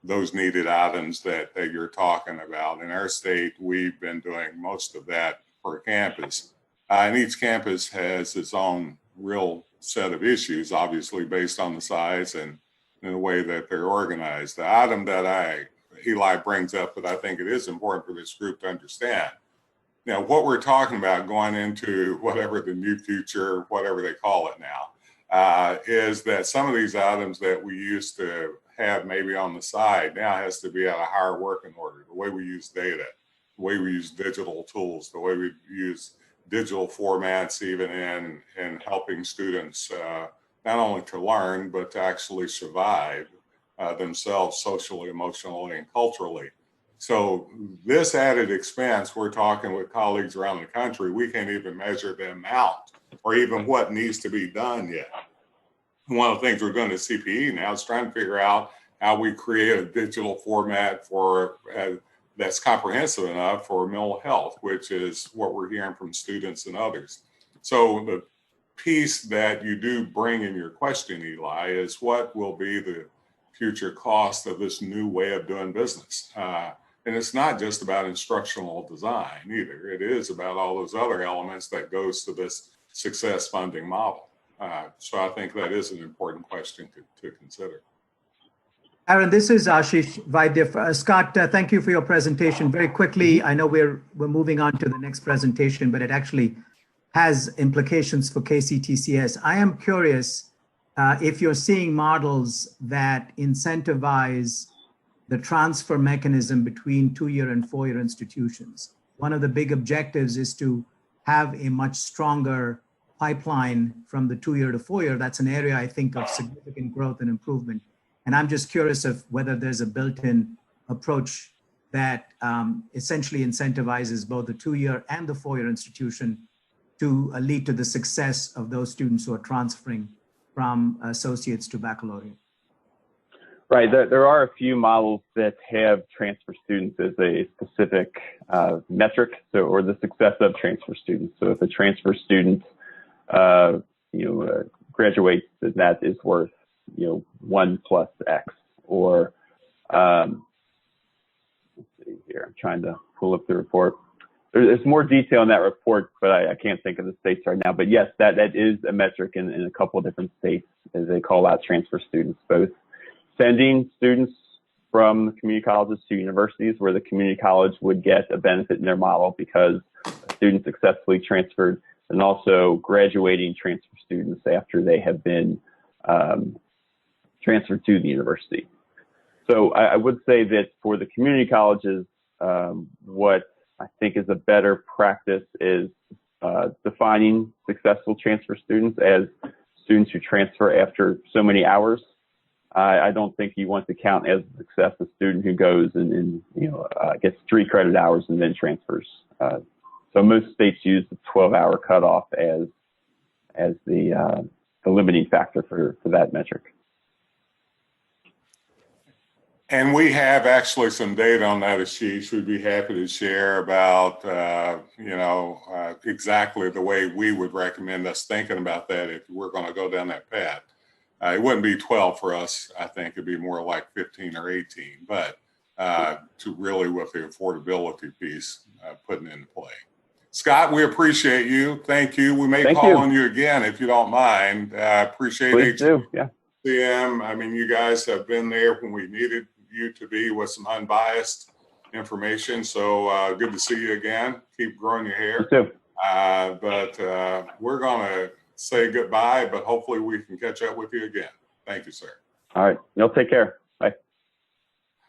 those needed items that you're talking about. In our state, we've been doing most of that per campus. And each campus has its own real set of issues, obviously based on the size and the way that they're organized. The item that Eli brings up that I think it is important for this group to understand. Now, what we're talking about going into whatever the new future, whatever they call it now, is that some of these items that we used to have maybe on the side now has to be at a higher working order. The way we use data, the way we use digital tools, the way we use digital formats, even in helping students not only to learn, but to actually survive themselves socially, emotionally, and culturally. So this added expense, we're talking with colleagues around the country, we can't even measure the amount or even what needs to be done yet. One of the things we're doing at CPE now is trying to figure out how we create a digital format for that's comprehensive enough for mental health, which is what we're hearing from students and others. So the piece that you do bring in your question, Eli, is what will be the future cost of this new way of doing business? And it's not just about instructional design either. It is about all those other elements that goes to this success funding model. So I think that is an important question to consider. Aaron, this is Ashish Vaidya. Scott, thank you for your presentation. Very quickly, I know we're moving on to the next presentation, but it actually has implications for Kctcs. I am curious if you're seeing models that incentivize the transfer mechanism between 2-year and 4-year institutions. One of the big objectives is to have a much stronger pipeline from the 2-year to 4-year. That's an area I think of significant growth and improvement. And I'm just curious of whether there's a built-in approach that essentially incentivizes both the 2-year and the 4-year institution to lead to the success of those students who are transferring from associates to baccalaureate. Right. There are a few models that have transfer students as a specific metric, or the success of transfer students. So if a transfer student, graduates, then that is worth 1 plus X, or let's see here, I'm trying to pull up the report. There's more detail in that report, but I can't think of the states right now. But yes, that is a metric in a couple of different states as they call out transfer students, both sending students from community colleges to universities where the community college would get a benefit in their model because a student successfully transferred, and also graduating transfer students after they have been transferred to the university. So I would say that for the community colleges, what I think is a better practice is defining successful transfer students as students who transfer after so many hours. I don't think you want to count as a success a student who goes and gets 3 credit hours and then transfers. So most states use the 12-hour cutoff as the limiting factor for that metric. And we have actually some data on that, Ashish. We'd be happy to share about, exactly the way we would recommend us thinking about that if we're going to go down that path. It wouldn't be 12 for us. I think it'd be more like 15 or 18, but to really with the affordability piece putting into play. Scott, we appreciate you. Thank you. We may call on you again if you don't mind. Appreciate it. Please do. Yeah. I mean, you guys have been there when we needed you to be with some unbiased information. So good to see you again. Keep growing your hair. You too. But we're going to say goodbye, but hopefully we can catch up with you again. Thank you, sir. All right. Y'all take care. Bye.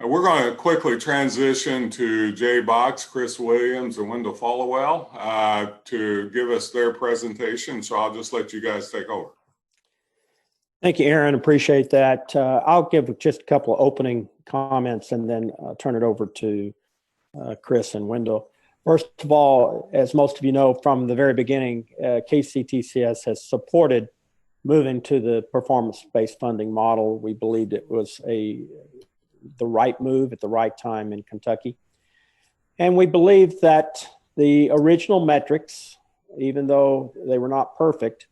We're going to quickly transition to Jay Box, Chris Williams, and Wendell Followell to give us their presentation. So I'll just let you guys take over. Thank you, Aaron. Appreciate that. I'll give just a couple of opening comments and then turn it over to Chris and Wendell. First of all, as most of you know, from the very beginning, Kctcs has supported moving to the performance-based funding model. We believed it was the right move at the right time in Kentucky. And we believe that the original metrics, even though they were not perfect,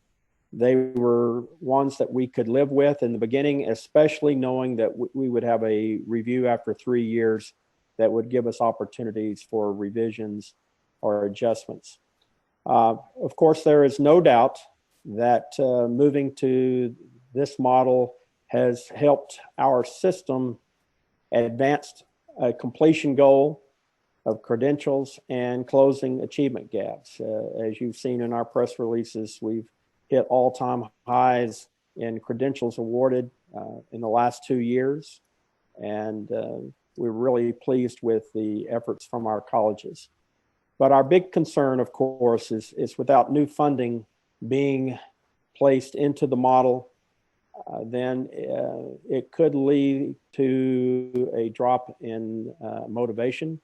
they were ones that we could live with in the beginning, especially knowing that we would have a review after 3 years that would give us opportunities for revisions or adjustments. Of course, there is no doubt that moving to this model has helped our system advance a completion goal of credentials and closing achievement gaps. As you've seen in our press releases, we've hit all-time highs in credentials awarded in the last 2 years. And we're really pleased with the efforts from our colleges. But our big concern, of course, is without new funding being placed into the model, then it could lead to a drop in motivation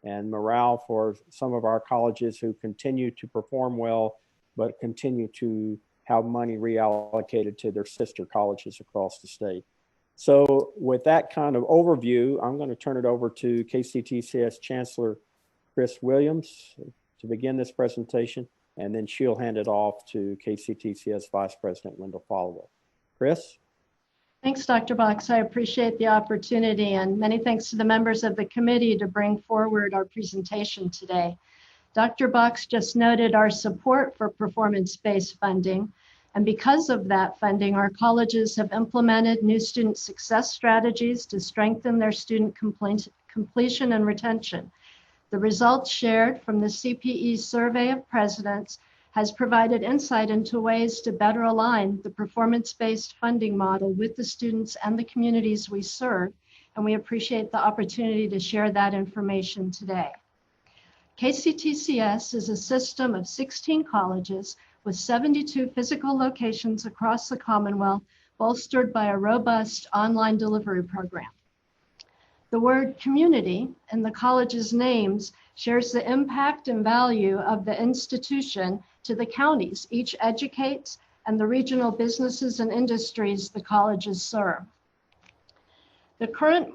and morale for some of our colleges who continue to perform well, but continue to have money reallocated to their sister colleges across the state. So with that kind of overview, I'm going to turn it over to Kctcs Chancellor Chris Williams to begin this presentation, and then she'll hand it off to Kctcs Vice President Wendell Followell. Chris? Thanks, Dr. Box. I appreciate the opportunity, and many thanks to the members of the committee to bring forward our presentation today. Dr. Box just noted our support for performance-based funding. And because of that funding, our colleges have implemented new student success strategies to strengthen their student completion and retention. The results shared from the CPE Survey of Presidents has provided insight into ways to better align the performance-based funding model with the students and the communities we serve, and we appreciate the opportunity to share that information today. Kctcs is a system of 16 colleges with 72 physical locations across the Commonwealth, bolstered by a robust online delivery program. The word community in the college's names shares the impact and value of the institution to the counties each educates and the regional businesses and industries the colleges serve. The current,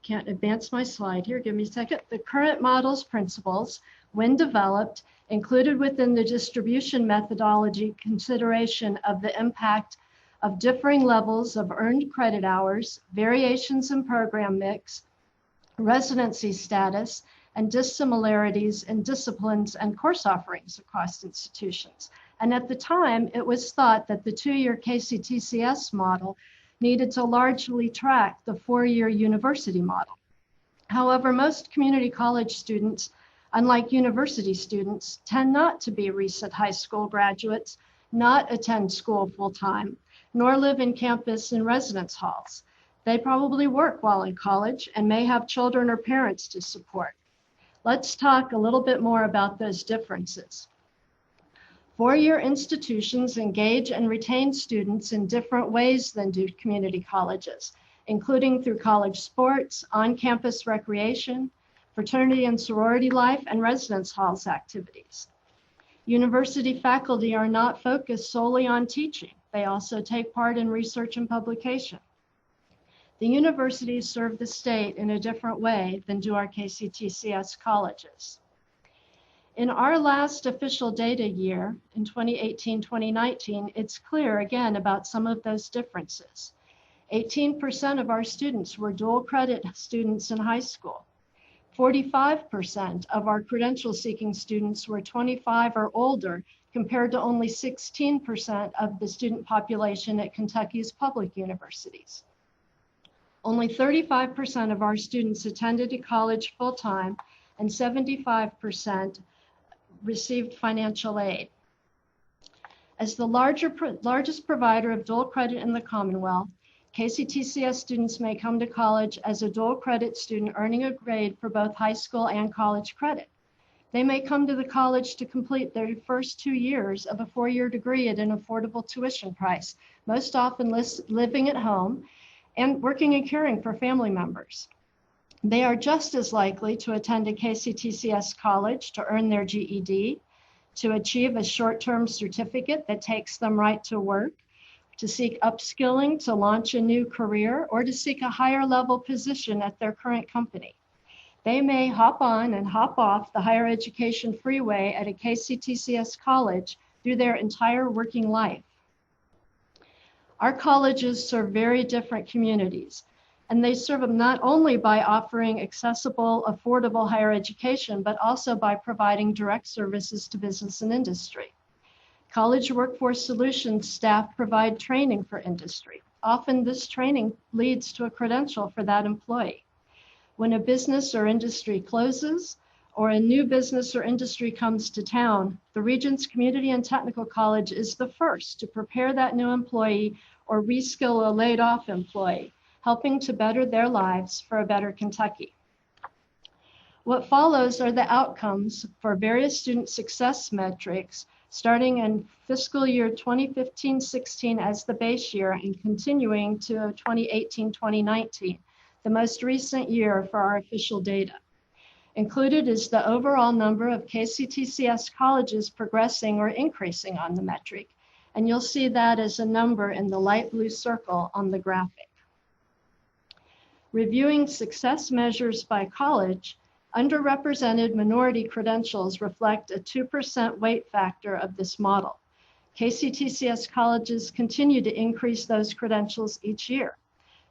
can't advance my slide here, give me a second. The current model's principles, when developed, included within the distribution methodology consideration of the impact of differing levels of earned credit hours, variations in program mix, residency status, and dissimilarities in disciplines and course offerings across institutions. And at the time, it was thought that the 2-year Kctcs model needed to largely track the 4-year university model. However, most community college students, unlike university students, tend not to be recent high school graduates, not attend school full-time, nor live in campus and residence halls. They probably work while in college and may have children or parents to support. Let's talk a little bit more about those differences. Four-year institutions engage and retain students in different ways than do community colleges, including through college sports, on-campus recreation, fraternity and sorority life, and residence halls activities. University faculty are not focused solely on teaching. They also take part in research and publication. The universities serve the state in a different way than do our Kctcs colleges. In our last official data year, in 2018-2019, it's clear again about some of those differences. 18% of our students were dual credit students in high school. 45% of our credential-seeking students were 25 or older, compared to only 16% of the student population at Kentucky's public universities. Only 35% of our students attended a college full-time, and 75% received financial aid. As the largest provider of dual credit in the Commonwealth, Kctcs students may come to college as a dual credit student earning a grade for both high school and college credit. They may come to the college to complete their first 2 years of a 4-year degree at an affordable tuition price, most often living at home and working and caring for family members. They are just as likely to attend a Kctcs college to earn their GED, to achieve a short-term certificate that takes them right to work, to seek upskilling, to launch a new career, or to seek a higher level position at their current company. They may hop on and hop off the higher education freeway at a Kctcs college through their entire working life. Our colleges serve very different communities, and they serve them not only by offering accessible, affordable higher education, but also by providing direct services to business and industry. College Workforce Solutions staff provide training for industry. Often this training leads to a credential for that employee. When a business or industry closes, or a new business or industry comes to town, the region's community and technical college is the first to prepare that new employee or reskill a laid off employee, helping to better their lives for a better Kentucky. What follows are the outcomes for various student success metrics starting in fiscal year 2015-16 as the base year and continuing to 2018-2019, the most recent year for our official data. Included is the overall number of Kctcs colleges progressing or increasing on the metric, and you'll see that as a number in the light blue circle on the graphic. Reviewing success measures by college, underrepresented minority credentials reflect a 2% weight factor of this model. Kctcs colleges continue to increase those credentials each year.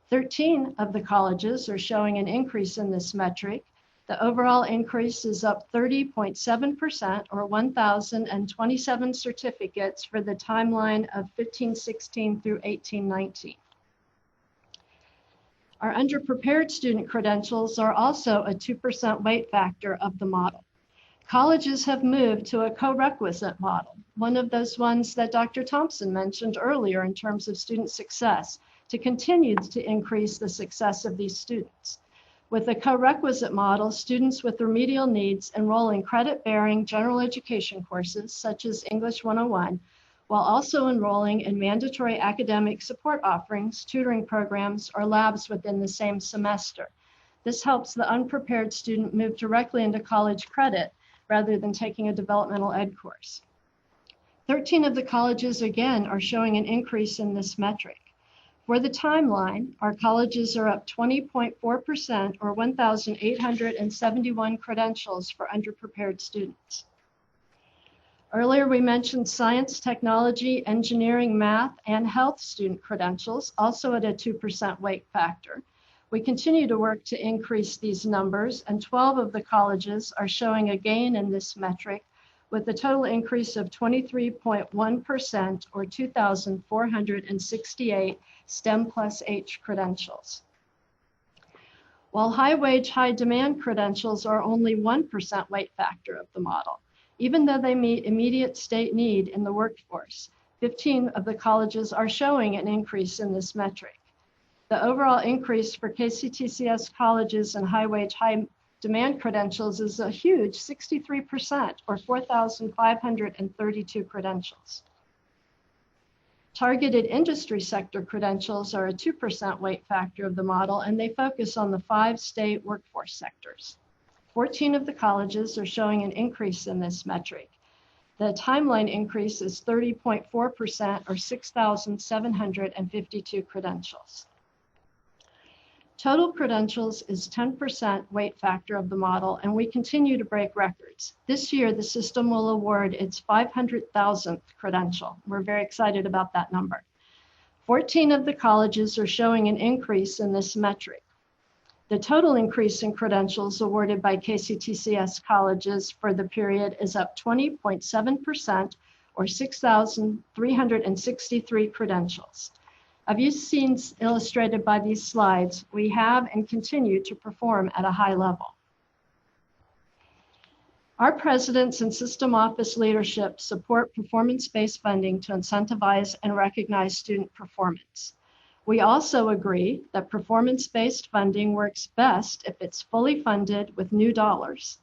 13 of the colleges are showing an increase in this metric. The overall increase is up 30.7%, or 1,027 certificates for the timeline of 15-16 through 18-19. Our underprepared student credentials are also a 2% weight factor of the model. Colleges have moved to a co-requisite model, one of those ones that Dr. Thompson mentioned earlier in terms of student success, to continue to increase the success of these students. With a co-requisite model, students with remedial needs enroll in credit-bearing general education courses such as English 101, while also enrolling in mandatory academic support offerings, tutoring programs, or labs within the same semester. This helps the unprepared student move directly into college credit rather than taking a developmental ed course. 13 of the colleges, again, are showing an increase in this metric. For the timeline, our colleges are up 20.4%, or 1,871 credentials for underprepared students. Earlier, we mentioned science, technology, engineering, math, and health student credentials, also at a 2% weight factor. We continue to work to increase these numbers, and 12 of the colleges are showing a gain in this metric, with a total increase of 23.1%, or 2,468 STEM plus H credentials. While high wage, high demand credentials are only 1% weight factor of the model, even though they meet immediate state need in the workforce, 15 of the colleges are showing an increase in this metric. The overall increase for Kctcs colleges and high wage, high demand credentials is a huge 63%, or 4,532 credentials. Targeted industry sector credentials are a 2% weight factor of the model, and they focus on the 5 state workforce sectors. 14 of the colleges are showing an increase in this metric. The timeline increase is 30.4%, or 6,752 credentials. Total credentials is 10% weight factor of the model, and we continue to break records. This year, the system will award its 500,000th credential. We're very excited about that number. 14 of the colleges are showing an increase in this metric. The total increase in credentials awarded by Kctcs colleges for the period is up 20.7%, or 6,363 credentials. As you've seen illustrated by these slides, we have and continue to perform at a high level. Our presidents and system office leadership support performance-based funding to incentivize and recognize student performance. We also agree that performance-based funding works best if it's fully funded with new dollars,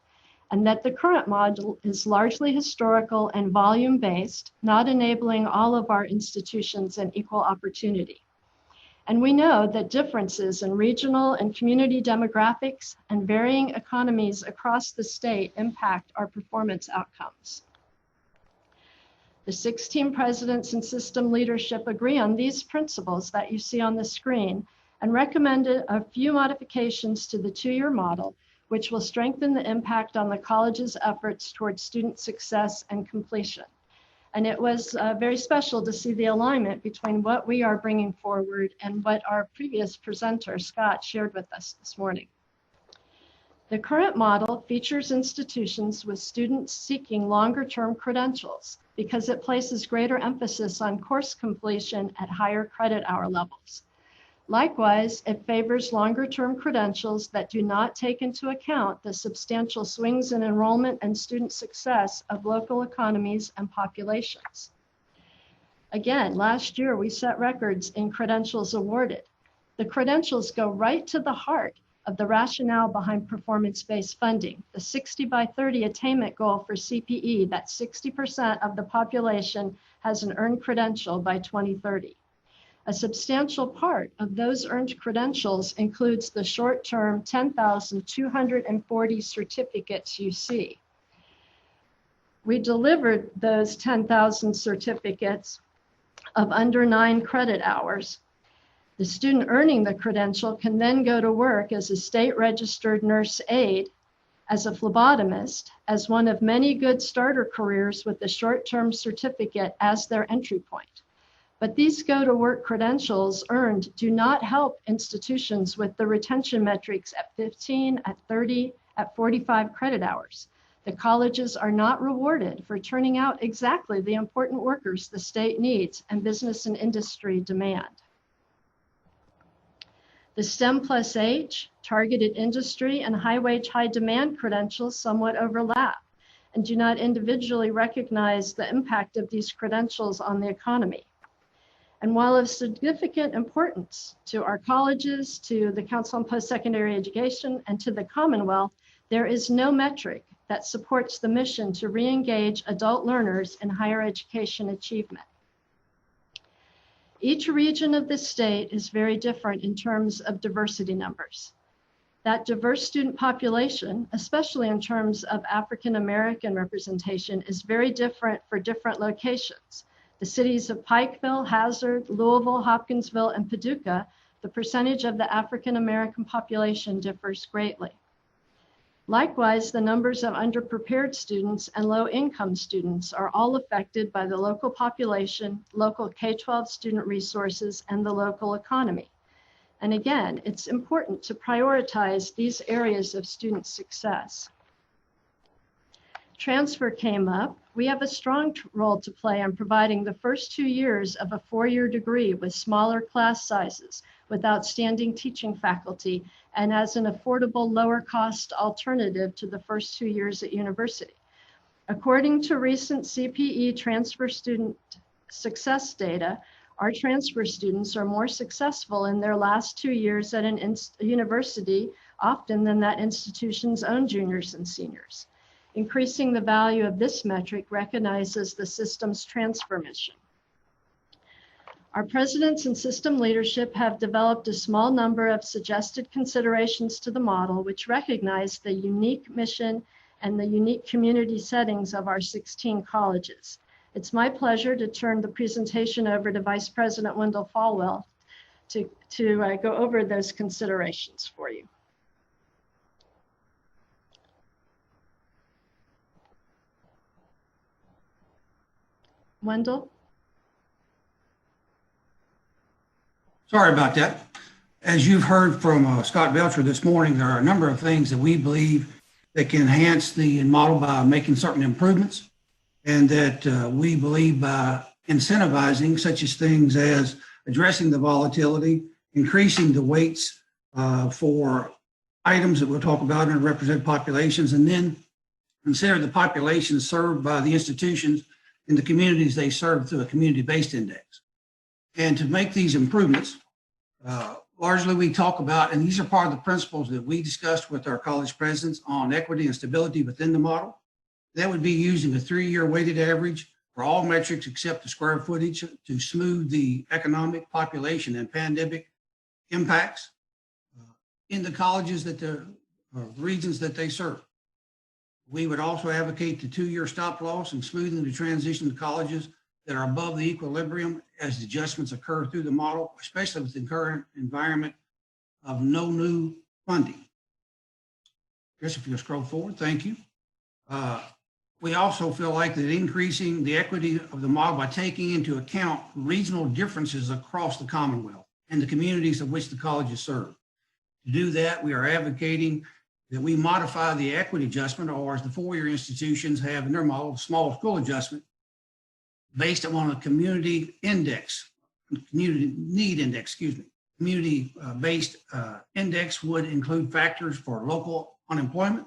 and that the current model is largely historical and volume-based, not enabling all of our institutions an equal opportunity. And we know that differences in regional and community demographics and varying economies across the state impact our performance outcomes. The 16 presidents and system leadership agree on these principles that you see on the screen and recommended a few modifications to the 2-year model, which will strengthen the impact on the college's efforts towards student success and completion. And it was very special to see the alignment between what we are bringing forward and what our previous presenter, Scott, shared with us this morning. The current model features institutions with students seeking longer-term credentials because it places greater emphasis on course completion at higher credit hour levels. Likewise, it favors longer-term credentials that do not take into account the substantial swings in enrollment and student success of local economies and populations. Again, last year we set records in credentials awarded. The credentials go right to the heart of the rationale behind performance-based funding, the 60 by 30 attainment goal for CPE, that 60% of the population has an earned credential by 2030. A substantial part of those earned credentials includes the short-term 10,240 certificates you see. We delivered those 10,000 certificates of under 9 credit hours. The student earning the credential can then go to work as a state-registered nurse aide, as a phlebotomist, as one of many good starter careers with the short-term certificate as their entry point. But these go-to-work credentials earned do not help institutions with the retention metrics at 15, at 30, at 45 credit hours. The colleges are not rewarded for turning out exactly the important workers the state needs and business and industry demand. The STEM plus H, targeted industry, and high wage, high demand credentials somewhat overlap and do not individually recognize the impact of these credentials on the economy. And while of significant importance to our colleges, to the Council on Post-Secondary Education, and to the Commonwealth, there is no metric that supports the mission to re-engage adult learners in higher education achievement. Each region of the state is very different in terms of diversity numbers. That diverse student population, especially in terms of African American representation, is very different for different locations. The cities of Pikeville, Hazard, Louisville, Hopkinsville, and Paducah, the percentage of the African American population differs greatly. Likewise, the numbers of underprepared students and low-income students are all affected by the local population, local K-12 student resources, and the local economy. And again, it's important to prioritize these areas of student success. Transfer came up. We have a strong role to play in providing the first 2 years of a 4-year degree with smaller class sizes, with outstanding teaching faculty, and as an affordable, lower cost alternative to the first 2 years at university. According to recent CPE transfer student success data, our transfer students are more successful in their last 2 years at a university often than that institution's own juniors and seniors. Increasing the value of this metric recognizes the system's transfer mission. Our presidents and system leadership have developed a small number of suggested considerations to the model, which recognize the unique mission and the unique community settings of our 16 colleges. It's my pleasure to turn the presentation over to Vice President Wendell Falwell to go over those considerations for you. Wendell? Sorry about that. As you've heard from Scott Belcher this morning, there are a number of things that we believe that can enhance the model by making certain improvements, and that we believe by incentivizing such as things as addressing the volatility, increasing the weights for items that we'll talk about in represented populations, and then consider the populations served by the institutions in the communities they serve through a community-based index. And to make these improvements, largely we talk about, and these are part of the principles that we discussed with our college presidents on equity and stability within the model. That would be using a 3-year weighted average for all metrics except the square footage to smooth the economic, population, and pandemic impacts in the colleges that the regions that they serve. We would also advocate the 2-year stop loss and smoothing the transition to colleges that are above the equilibrium as adjustments occur through the model, especially with the current environment of no new funding. Chris, if you'll scroll forward, thank you. We also feel like that increasing the equity of the model by taking into account regional differences across the Commonwealth and the communities of which the colleges serve. To do that, we are advocating that we modify the equity adjustment, or as the 4-year institutions have in their model, small school adjustment, based on a community index, community need index, Community-based index would include factors for local unemployment,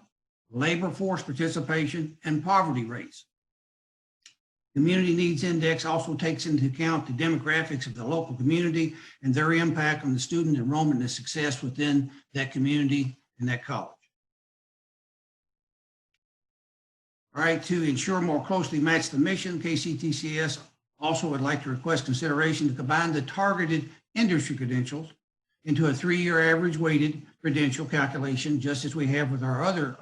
labor force participation, and poverty rates. Community Needs Index also takes into account the demographics of the local community and their impact on the student enrollment and success within that community and that college. All right, to ensure more closely match the mission, Kctcs also would like to request consideration to combine the targeted industry credentials into a 3-year average weighted credential calculation, just as we have with our other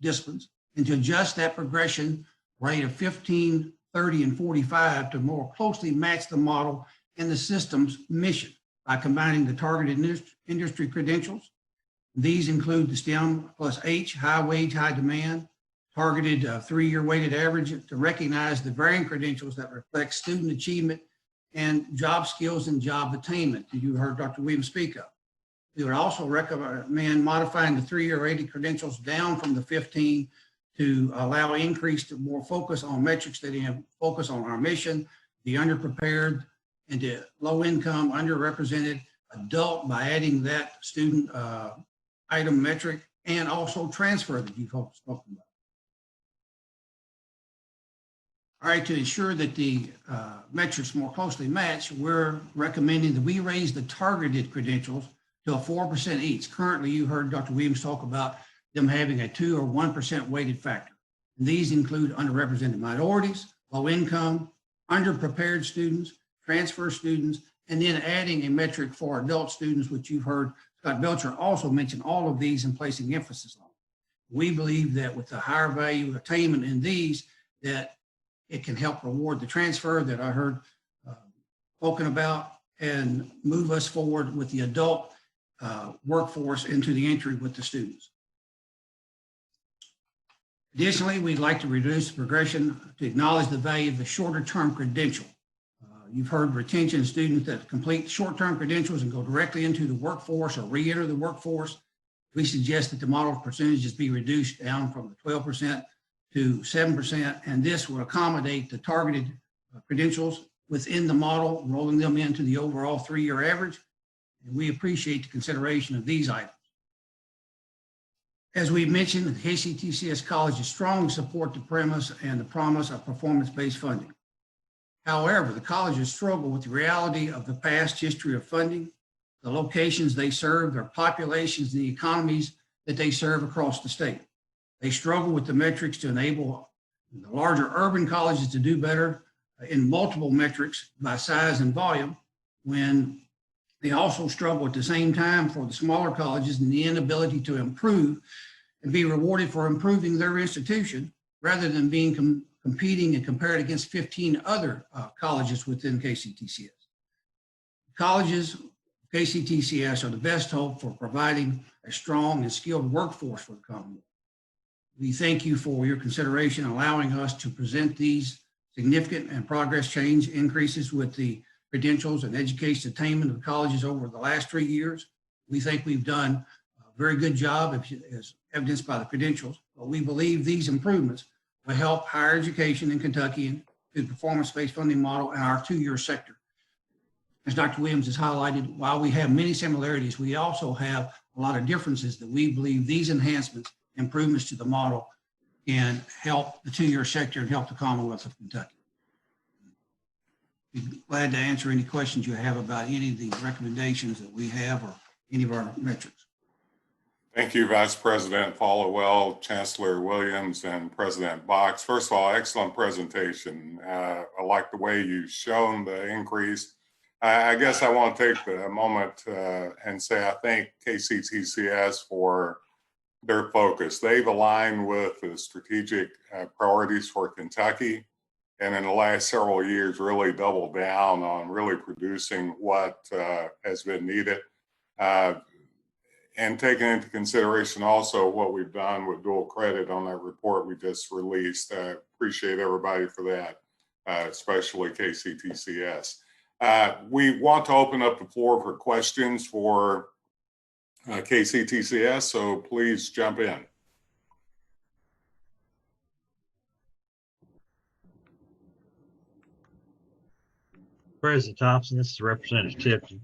disciplines, and to adjust that progression rate of 15, 30, and 45 to more closely match the model and the system's mission by combining the targeted industry credentials. These include the STEM plus H, high wage, high demand, targeted 3-year weighted average to recognize the varying credentials that reflect student achievement and job skills and job attainment that you heard Dr. Williams speak of. We would also recommend modifying the 3-year rated credentials down from the 15 to allow increase to more focus on metrics that focus on our mission, the underprepared and the low income, underrepresented adult by adding that student item metric, and also transfer that you've spoken about. All right, to ensure that the metrics more closely match, we're recommending that we raise the targeted credentials to a 4% each. Currently, you heard Dr. Williams talk about them having a 2 or 1% weighted factor. And these include underrepresented minorities, low income, underprepared students, transfer students, and then adding a metric for adult students, which you've heard Scott Belcher also mention all of these and placing emphasis on. We believe that with the higher value attainment in these, that it can help reward the transfer that I heard spoken about and move us forward with the adult workforce into the entry with the students. Additionally, we'd like to reduce the progression to acknowledge the value of the shorter term credential. You've heard retention students that complete short-term credentials and go directly into the workforce or re-enter the workforce. We suggest that the model percentages be reduced down from the 12% to 7%, and this will accommodate the targeted credentials within the model, rolling them into the overall 3-year average. And we appreciate the consideration of these items. As we mentioned, the Kctcs colleges strongly support the premise and the promise of performance-based funding. However, the colleges struggle with the reality of the past history of funding, the locations they serve, their populations, the economies that they serve across the state. They struggle with the metrics to enable the larger urban colleges to do better in multiple metrics by size and volume, when they also struggle at the same time for the smaller colleges and the inability to improve and be rewarded for improving their institution rather than being competing and compared against 15 other colleges within Kctcs. Colleges, Kctcs are the best hope for providing a strong and skilled workforce for the Commonwealth. We thank you for your consideration, allowing us to present these significant and progress change increases with the credentials and education attainment of colleges over the last 3 years. We think we've done a very good job, as evidenced by the credentials, but we believe these improvements will help higher education in Kentucky through the performance-based funding model and our 2-year sector. As Dr. Williams has highlighted, while we have many similarities, we also have a lot of differences that we believe these enhancements, improvements to the model, can help the 2-year sector and help the Commonwealth of Kentucky. Be glad to answer any questions you have about any of the recommendations that we have or any of our metrics. Thank you, Vice President Followell, Chancellor Williams, and President Box. First of all, excellent presentation. I like the way you've shown the increase. I guess I want to take a moment and say I thank Kctcs for their focus. They've aligned with the strategic priorities for Kentucky, and in the last several years really doubled down on really producing what has been needed. And taking into consideration also what we've done with dual credit on that report we just released. I appreciate everybody for that, especially Kctcs. We want to open up the floor for questions for Kctcs, so please jump in. President Thompson, this is Representative Tipton.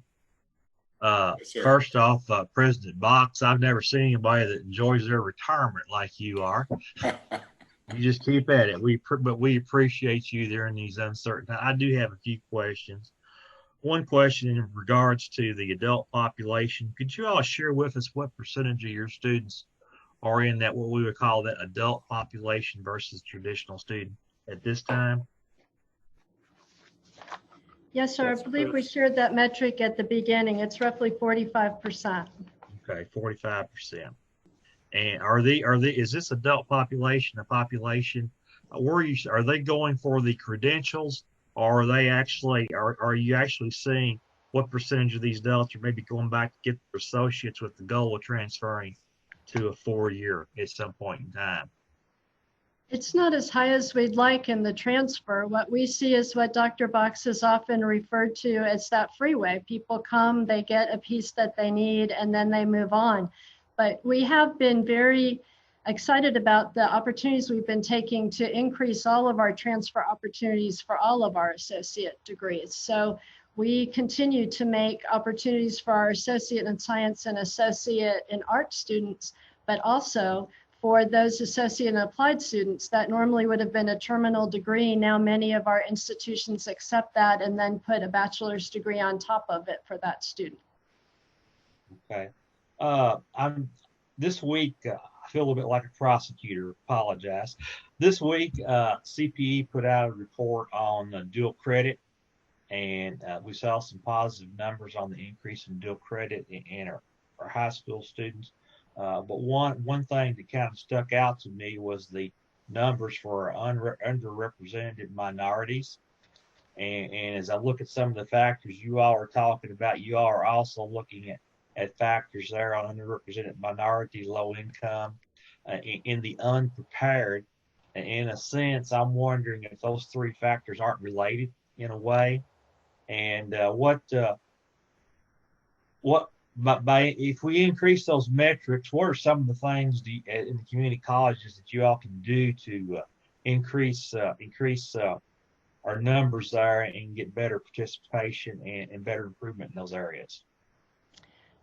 Yes, First off, President Box, I've never seen anybody that enjoys their retirement like you are. You just keep at it. But we appreciate you during these uncertain times. I do have a few questions. One question in regards to the adult population. Could you all share with us what percentage of your students are in that, what we would call that adult population versus traditional student at this time? Yes, sir. I believe we shared that metric at the beginning. It's roughly 45%. Okay, 45%. And is this adult population a population? Are they going for the credentials, or are they actually? Are you actually seeing what percentage of these adults are maybe going back to get their associates with the goal of transferring to a 4-year at some point in time? It's not as high as we'd like in the transfer. What we see is what Dr. Box has often referred to as that freeway. People come, they get a piece that they need, and then they move on. But we have been very excited about the opportunities we've been taking to increase all of our transfer opportunities for all of our associate degrees. So we continue to make opportunities for our associate in science and associate in art students, but also for those associate and applied students that normally would have been a terminal degree. Now many of our institutions accept that and then put a bachelor's degree on top of it for that student. Okay. This week, I feel a little bit like a prosecutor, apologize. This week, CPE put out a report on dual credit, and we saw some positive numbers on the increase in dual credit in our high school students. But one thing that kind of stuck out to me was the numbers for underrepresented minorities. And as I look at some of the factors you all are talking about, you all are also looking at factors there on underrepresented minorities, low income, in the unprepared. In a sense, I'm wondering if those 3 factors aren't related in a way, and if we increase those metrics, what are some of the things in the community colleges that you all can do to increase our numbers there and get better participation and better improvement in those areas?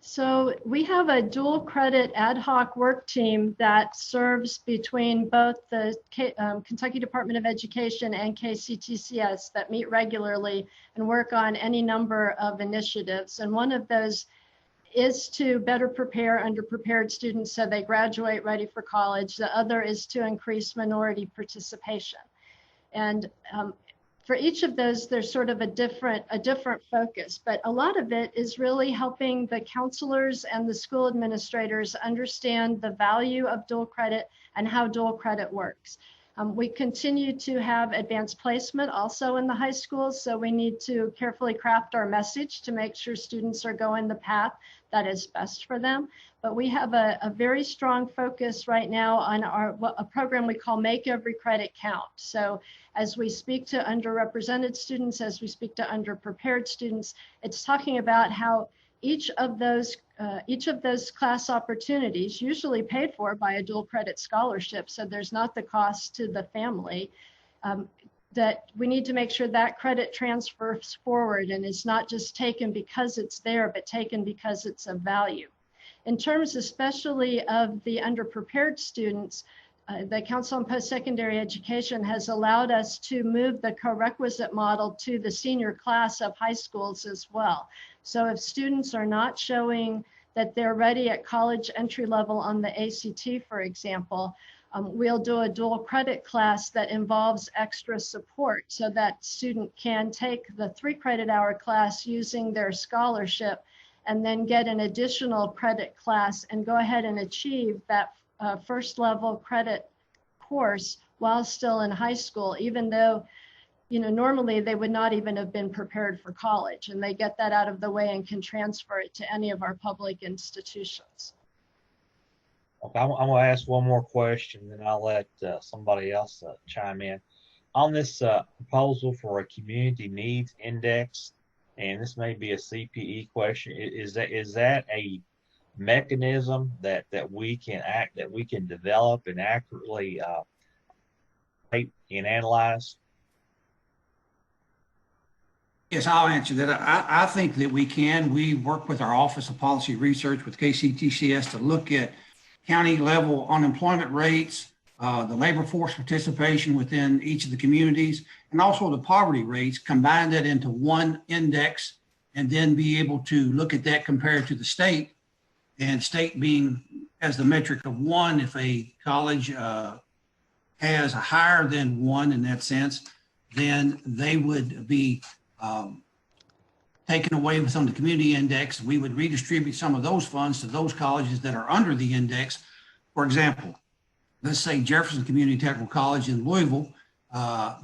So we have a dual credit ad hoc work team that serves between both the Kentucky Department of Education and Kctcs that meet regularly and work on any number of initiatives. And one of those is to better prepare underprepared students so they graduate ready for college. The other is to increase minority participation. And for each of those, there's sort of a different focus, but a lot of it is really helping the counselors and the school administrators understand the value of dual credit and how dual credit works. We continue to have advanced placement also in the high schools, so we need to carefully craft our message to make sure students are going the path that is best for them. But we have a very strong focus right now on a program we call Make Every Credit Count. So as we speak to underrepresented students, as we speak to underprepared students, it's talking about how each of those class opportunities, usually paid for by a dual credit scholarship, so there's not the cost to the family, that we need to make sure that credit transfers forward and is not just taken because it's there, but taken because it's of value. In terms especially of the underprepared students, the Council on Post-Secondary Education has allowed us to move the co-requisite model to the senior class of high schools as well. So if students are not showing that they're ready at college entry level on the ACT, for example, we'll do a dual credit class that involves extra support so that student can take the 3 credit hour class using their scholarship and then get an additional credit class and go ahead and achieve that first level credit course while still in high school, even though, you know, normally they would not even have been prepared for college, and they get that out of the way and can transfer it to any of our public institutions. Okay, I'm going to ask one more question, then I'll let somebody else chime in. On this proposal for a community needs index, and this may be a CPE question, is that a mechanism that we can develop and accurately and analyze? Yes, I'll answer that. I think that we can. We work with our Office of Policy Research with Kctcs to look at county level unemployment rates, the labor force participation within each of the communities, and also the poverty rates, combine that into one index, and then be able to look at that compared to the state, and state being as the metric of 1. If a college has a higher than 1 in that sense, then they would be taken away with on the community index. We would redistribute some of those funds to those colleges that are under the index. For example, let's say Jefferson Community Technical College in Louisville,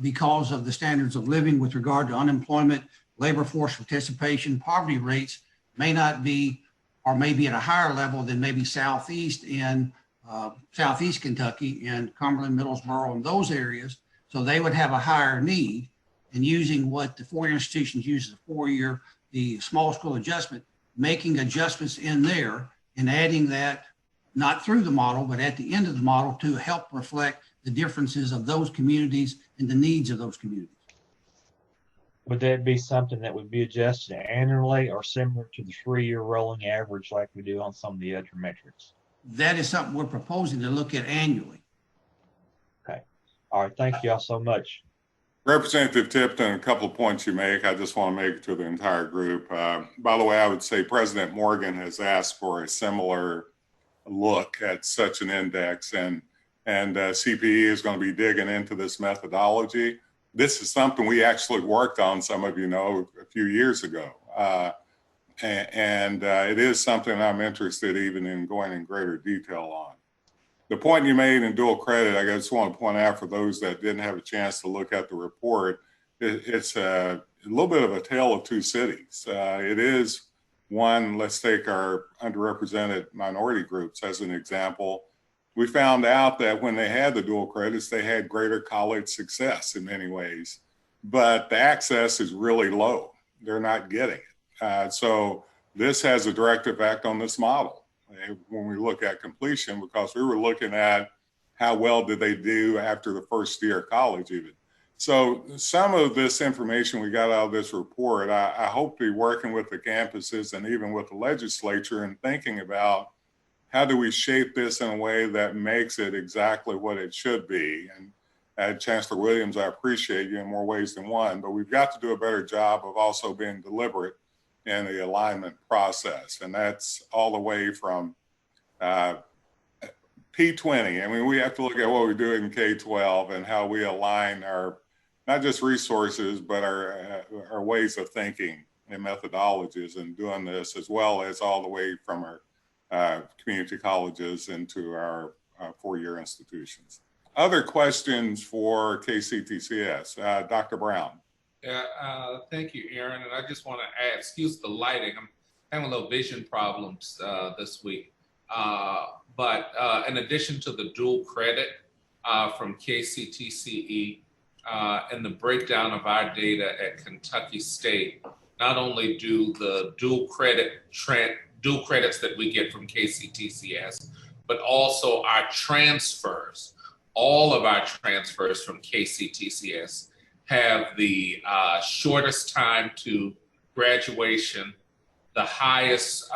because of the standards of living with regard to unemployment, labor force participation, poverty rates may not be, or may be at a higher level than maybe Southeast in Southeast Kentucky and Cumberland, Middlesboro, and those areas. So they would have a higher need. And using what the 4-year institutions use as a 4-year, the small school adjustment, making adjustments in there and adding that, not through the model, but at the end of the model to help reflect the differences of those communities and the needs of those communities. Would that be something that would be adjusted annually or similar to the 3-year rolling average like we do on some of the other metrics? That is something we're proposing to look at annually. Okay. All right. Thank you all so much. Representative Tipton, a couple of points you make, I just want to make it to the entire group. By the way, I would say President Morgan has asked for a similar look at such an index, and CPE is going to be digging into this methodology. This is something we actually worked on, some of you know, a few years ago. It is something I'm interested even in going in greater detail on. The point you made in dual credit, I just want to point out for those that didn't have a chance to look at the report, it's a little bit of a tale of two cities. It is one, let's take our underrepresented minority groups as an example. We found out that when they had the dual credits, they had greater college success in many ways, but the access is really low. They're not getting it. So this has a direct effect on this model when we look at completion, because we were looking at how well did they do after the first year of college even. So some of this information we got out of this report, I hope to be working with the campuses and even with the legislature and thinking about how do we shape this in a way that makes it exactly what it should be. And Chancellor Williams, I appreciate you in more ways than one, but we've got to do a better job of also being deliberate in the alignment process. And that's all the way from P20. I mean, we have to look at what we do in K-12 and how we align our, not just resources, but our ways of thinking and methodologies and doing this, as well as all the way from our community colleges into our four-year institutions. Other questions for KCTCS? Dr. Brown. Yeah, thank you, Aaron. And I just want to add, excuse the lighting, I'm having a little vision problems this week. But in addition to the dual credit from KCTCE and the breakdown of our data at Kentucky State, not only do the dual credits that we get from KCTCS, but also our transfers, all of our transfers from KCTCS have the shortest time to graduation, the highest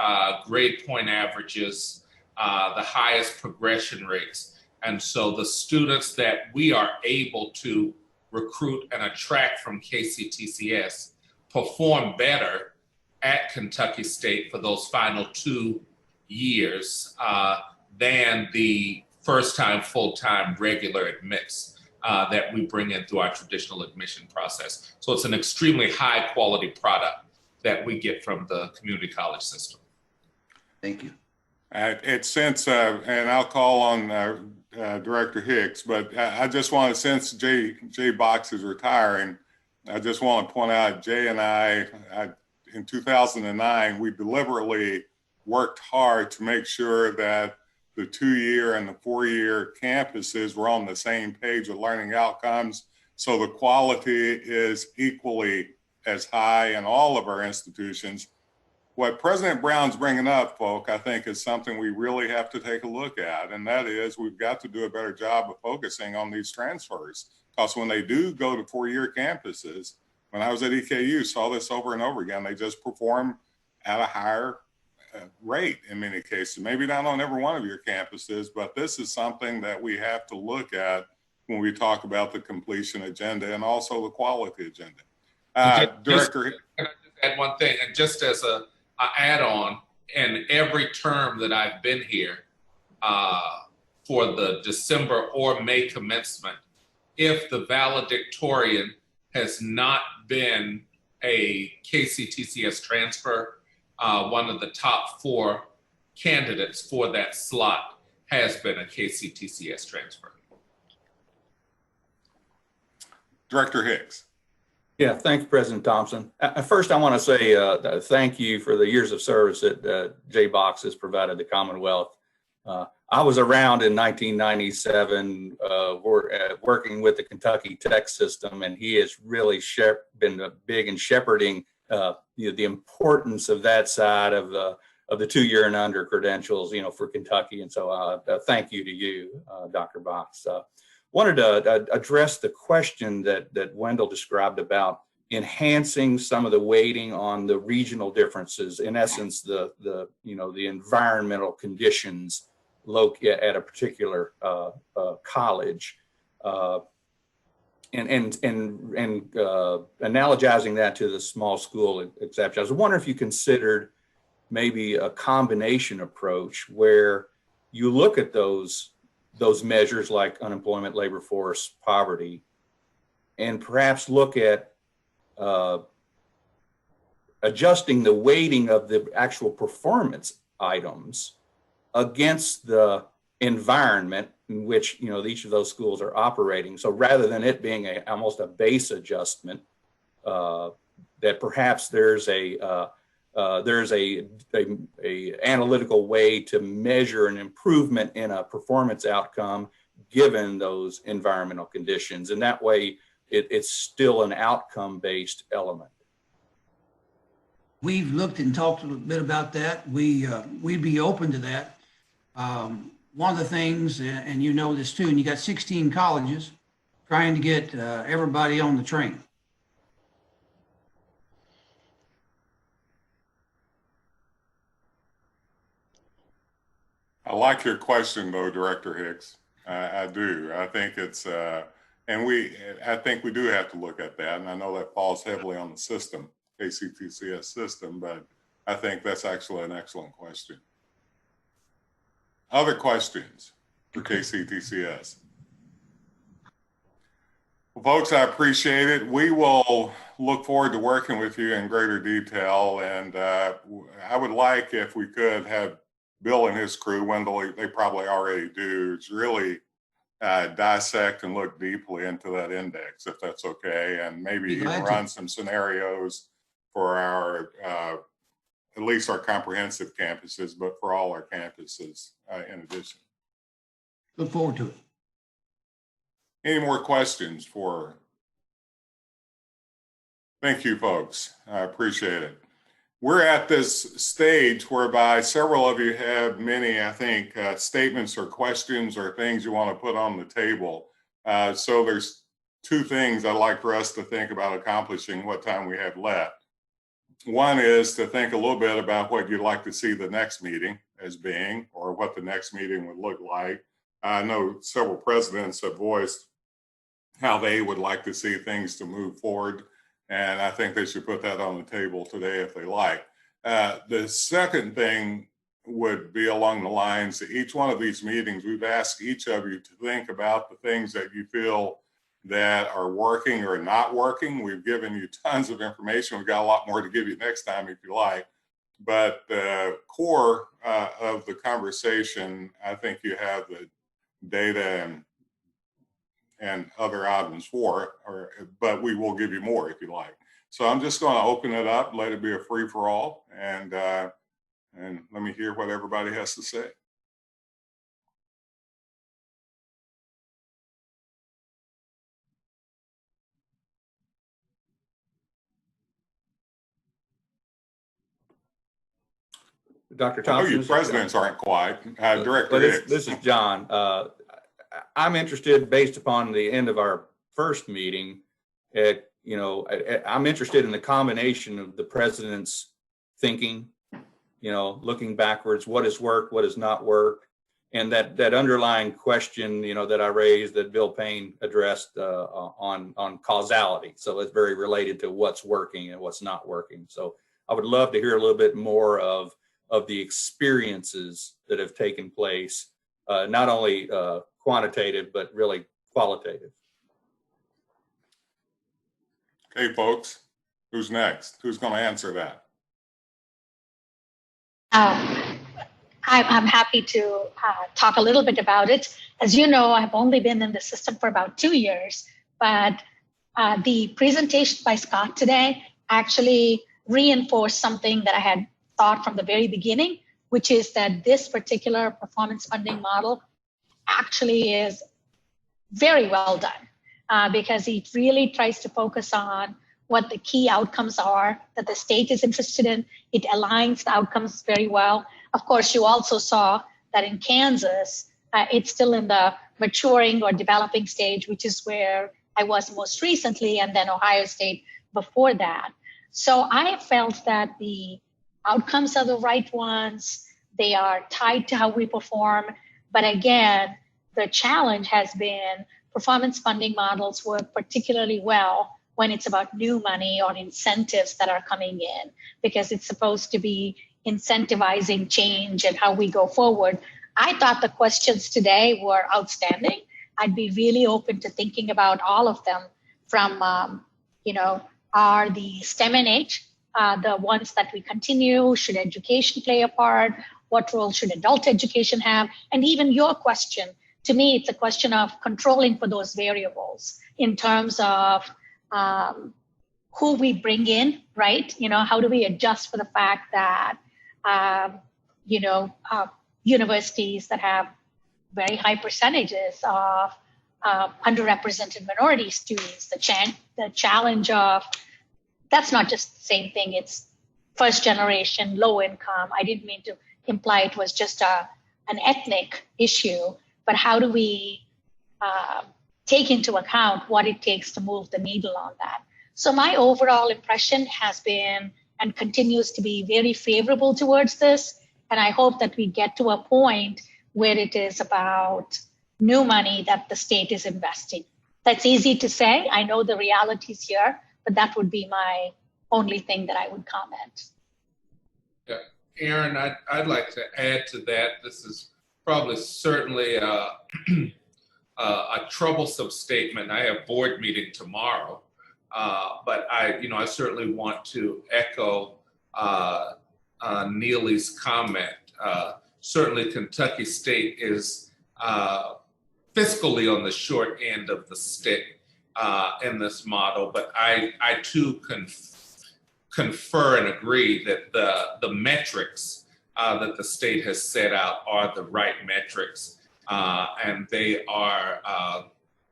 grade point averages, the highest progression rates. And so the students that we are able to recruit and attract from KCTCS perform better at Kentucky State for those final 2 years than the first-time, full-time, regular admits that we bring in through our traditional admission process. So it's an extremely high-quality product that we get from the community college system. Thank you. It's since, and I'll call on Director Hicks, but I just want to, since Jay Box is retiring, I just want to point out Jay and I in 2009, we deliberately worked hard to make sure that the 2-year and the 4-year campuses were on the same page with learning outcomes. So the quality is equally as high in all of our institutions. What President Brown's bringing up, folk, I think is something we really have to take a look at. And that is, we've got to do a better job of focusing on these transfers. Because when they do go to 4-year campuses, when I was at EKU, saw this over and over again, they just perform at a higher rate in many cases. Maybe not on every one of your campuses, but this is something that we have to look at when we talk about the completion agenda and also the quality agenda. Director. Can I just add one thing? And just as a add-on, in every term that I've been here for the December or May commencement, if the valedictorian has not been a KCTCS transfer, one of the top 4 candidates for that slot has been a KCTCS transfer. Director Hicks. Yeah, thanks, President Thompson. First, I want to say thank you for the years of service that Jay Box has provided the Commonwealth. I was around in 1997 working with the Kentucky tech system, and he has really been big in shepherding the importance of that side of the 2-year and under credentials, for Kentucky. And so thank you to you, Dr. Box. Wanted to address the question that Wendell described about enhancing some of the weighting on the regional differences. In essence, the environmental conditions at a particular college, and analogizing that to the small school exception. I was wondering if you considered maybe a combination approach where you look at those measures like unemployment, labor force, poverty, and perhaps look at adjusting the weighting of the actual performance items against the environment in which each of those schools are operating. So rather than it being almost a base adjustment, that perhaps there's a analytical way to measure an improvement in a performance outcome given those environmental conditions, and that way it's still an outcome-based element. We've looked and talked a little bit about that. We'd be open to that. One of the things, and you know this too, and you got 16 colleges trying to get everybody on the train. I like your question though, Director Hicks. I do. I think it's, I think we do have to look at that. And I know that falls heavily on the system. KCTCS system, but I think that's actually an excellent question. Other questions for KCTCS? Well, folks, I appreciate it. We will look forward to working with you in greater detail. And I would like, if we could, have Bill and his crew, Wendell, they probably already do, is really dissect and look deeply into that index, if that's okay. And maybe even run some scenarios for our, at least our comprehensive campuses, but for all our campuses in addition. Look forward to it. Any more questions for? Thank you, folks. I appreciate it. We're at this stage whereby several of you have many, I think, statements or questions or things you want to put on the table. So there's two things I'd like for us to think about accomplishing what time we have left. One is to think a little bit about what you'd like to see the next meeting as being, or what the next meeting would look like. I know several presidents have voiced how they would like to see things to move forward. And I think they should put that on the table today if they like. The second thing would be along the lines that each one of these meetings, we've asked each of you to think about the things that you feel that are working or not working. We've given you tons of information. We've got a lot more to give you next time if you like. But the core of the conversation, I think you have the data and other items for, but we will give you more if you like. So I'm just going to open it up, let it be a free for all, and let me hear what everybody has to say. Dr. Thompson. Oh, you presidents aren't quiet. Director Hicks. This is John. I'm interested, based upon the end of our first meeting, I'm interested in the combination of the president's thinking, looking backwards, what has worked, what has not worked, and that underlying question, that I raised, that Bill Payne addressed on causality. So it's very related to what's working and what's not working. So I would love to hear a little bit more of the experiences that have taken place, not only quantitative, but really qualitative. Okay, folks, who's next? Who's going to answer that? I'm happy to talk a little bit about it. As you know, I've only been in the system for about 2 years, but the presentation by Scott today actually reinforced something that I had thought from the very beginning, which is that this particular performance funding model actually is very well done because it really tries to focus on what the key outcomes are that the state is interested in. It aligns the outcomes very well. Of course, you also saw that in Kansas, it's still in the maturing or developing stage, which is where I was most recently, and then Ohio State before that. So I felt that the outcomes are the right ones. They are tied to how we perform. But again, the challenge has been performance funding models work particularly well when it's about new money or incentives that are coming in, because it's supposed to be incentivizing change and how we go forward. I thought the questions today were outstanding. I'd be really open to thinking about all of them from, are the STEM and H the ones that we continue? Should education play a part? What role should adult education have? And even your question, to me, it's a question of controlling for those variables in terms of who we bring in, right? How do we adjust for the fact that, universities that have very high percentages of underrepresented minority students, the challenge of, that's not just the same thing, it's first generation, low income. I didn't mean to imply it was just an ethnic issue, but how do we take into account what it takes to move the needle on that? So my overall impression has been and continues to be very favorable towards this. And I hope that we get to a point where it is about new money that the state is investing. That's easy to say. I know the realities here, but that would be my only thing that I would comment. Yeah. Aaron, I'd like to add to that. This is probably certainly a troublesome statement. I have board meeting tomorrow, but I certainly want to echo Neely's comment. Certainly, Kentucky State is fiscally on the short end of the stick in this model, but I too confer and agree that the metrics that the state has set out are the right metrics, and they are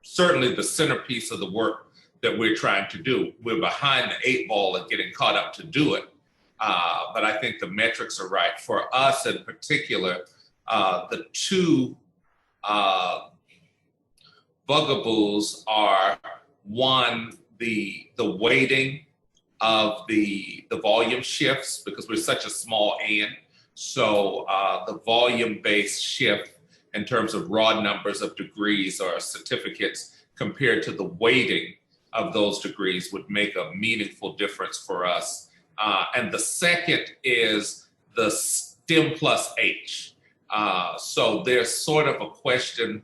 certainly the centerpiece of the work that we're trying to do. We're behind the 8 ball and getting caught up to do it, but I think the metrics are right. For us in particular, the two bugaboos are, one, the weighting of the volume shifts, because we're such a small N. So the volume-based shift in terms of raw numbers of degrees or certificates compared to the weighting of those degrees would make a meaningful difference for us. And the second is the STEM plus H. So there's sort of a question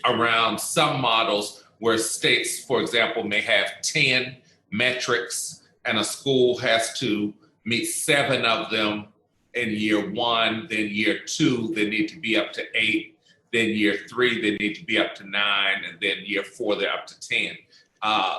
around some models where states, for example, may have 10 metrics and a school has to meet 7 of them in year 1, then year 2, they need to be up to 8, then year 3, they need to be up to 9, and then year 4, they're up to 10.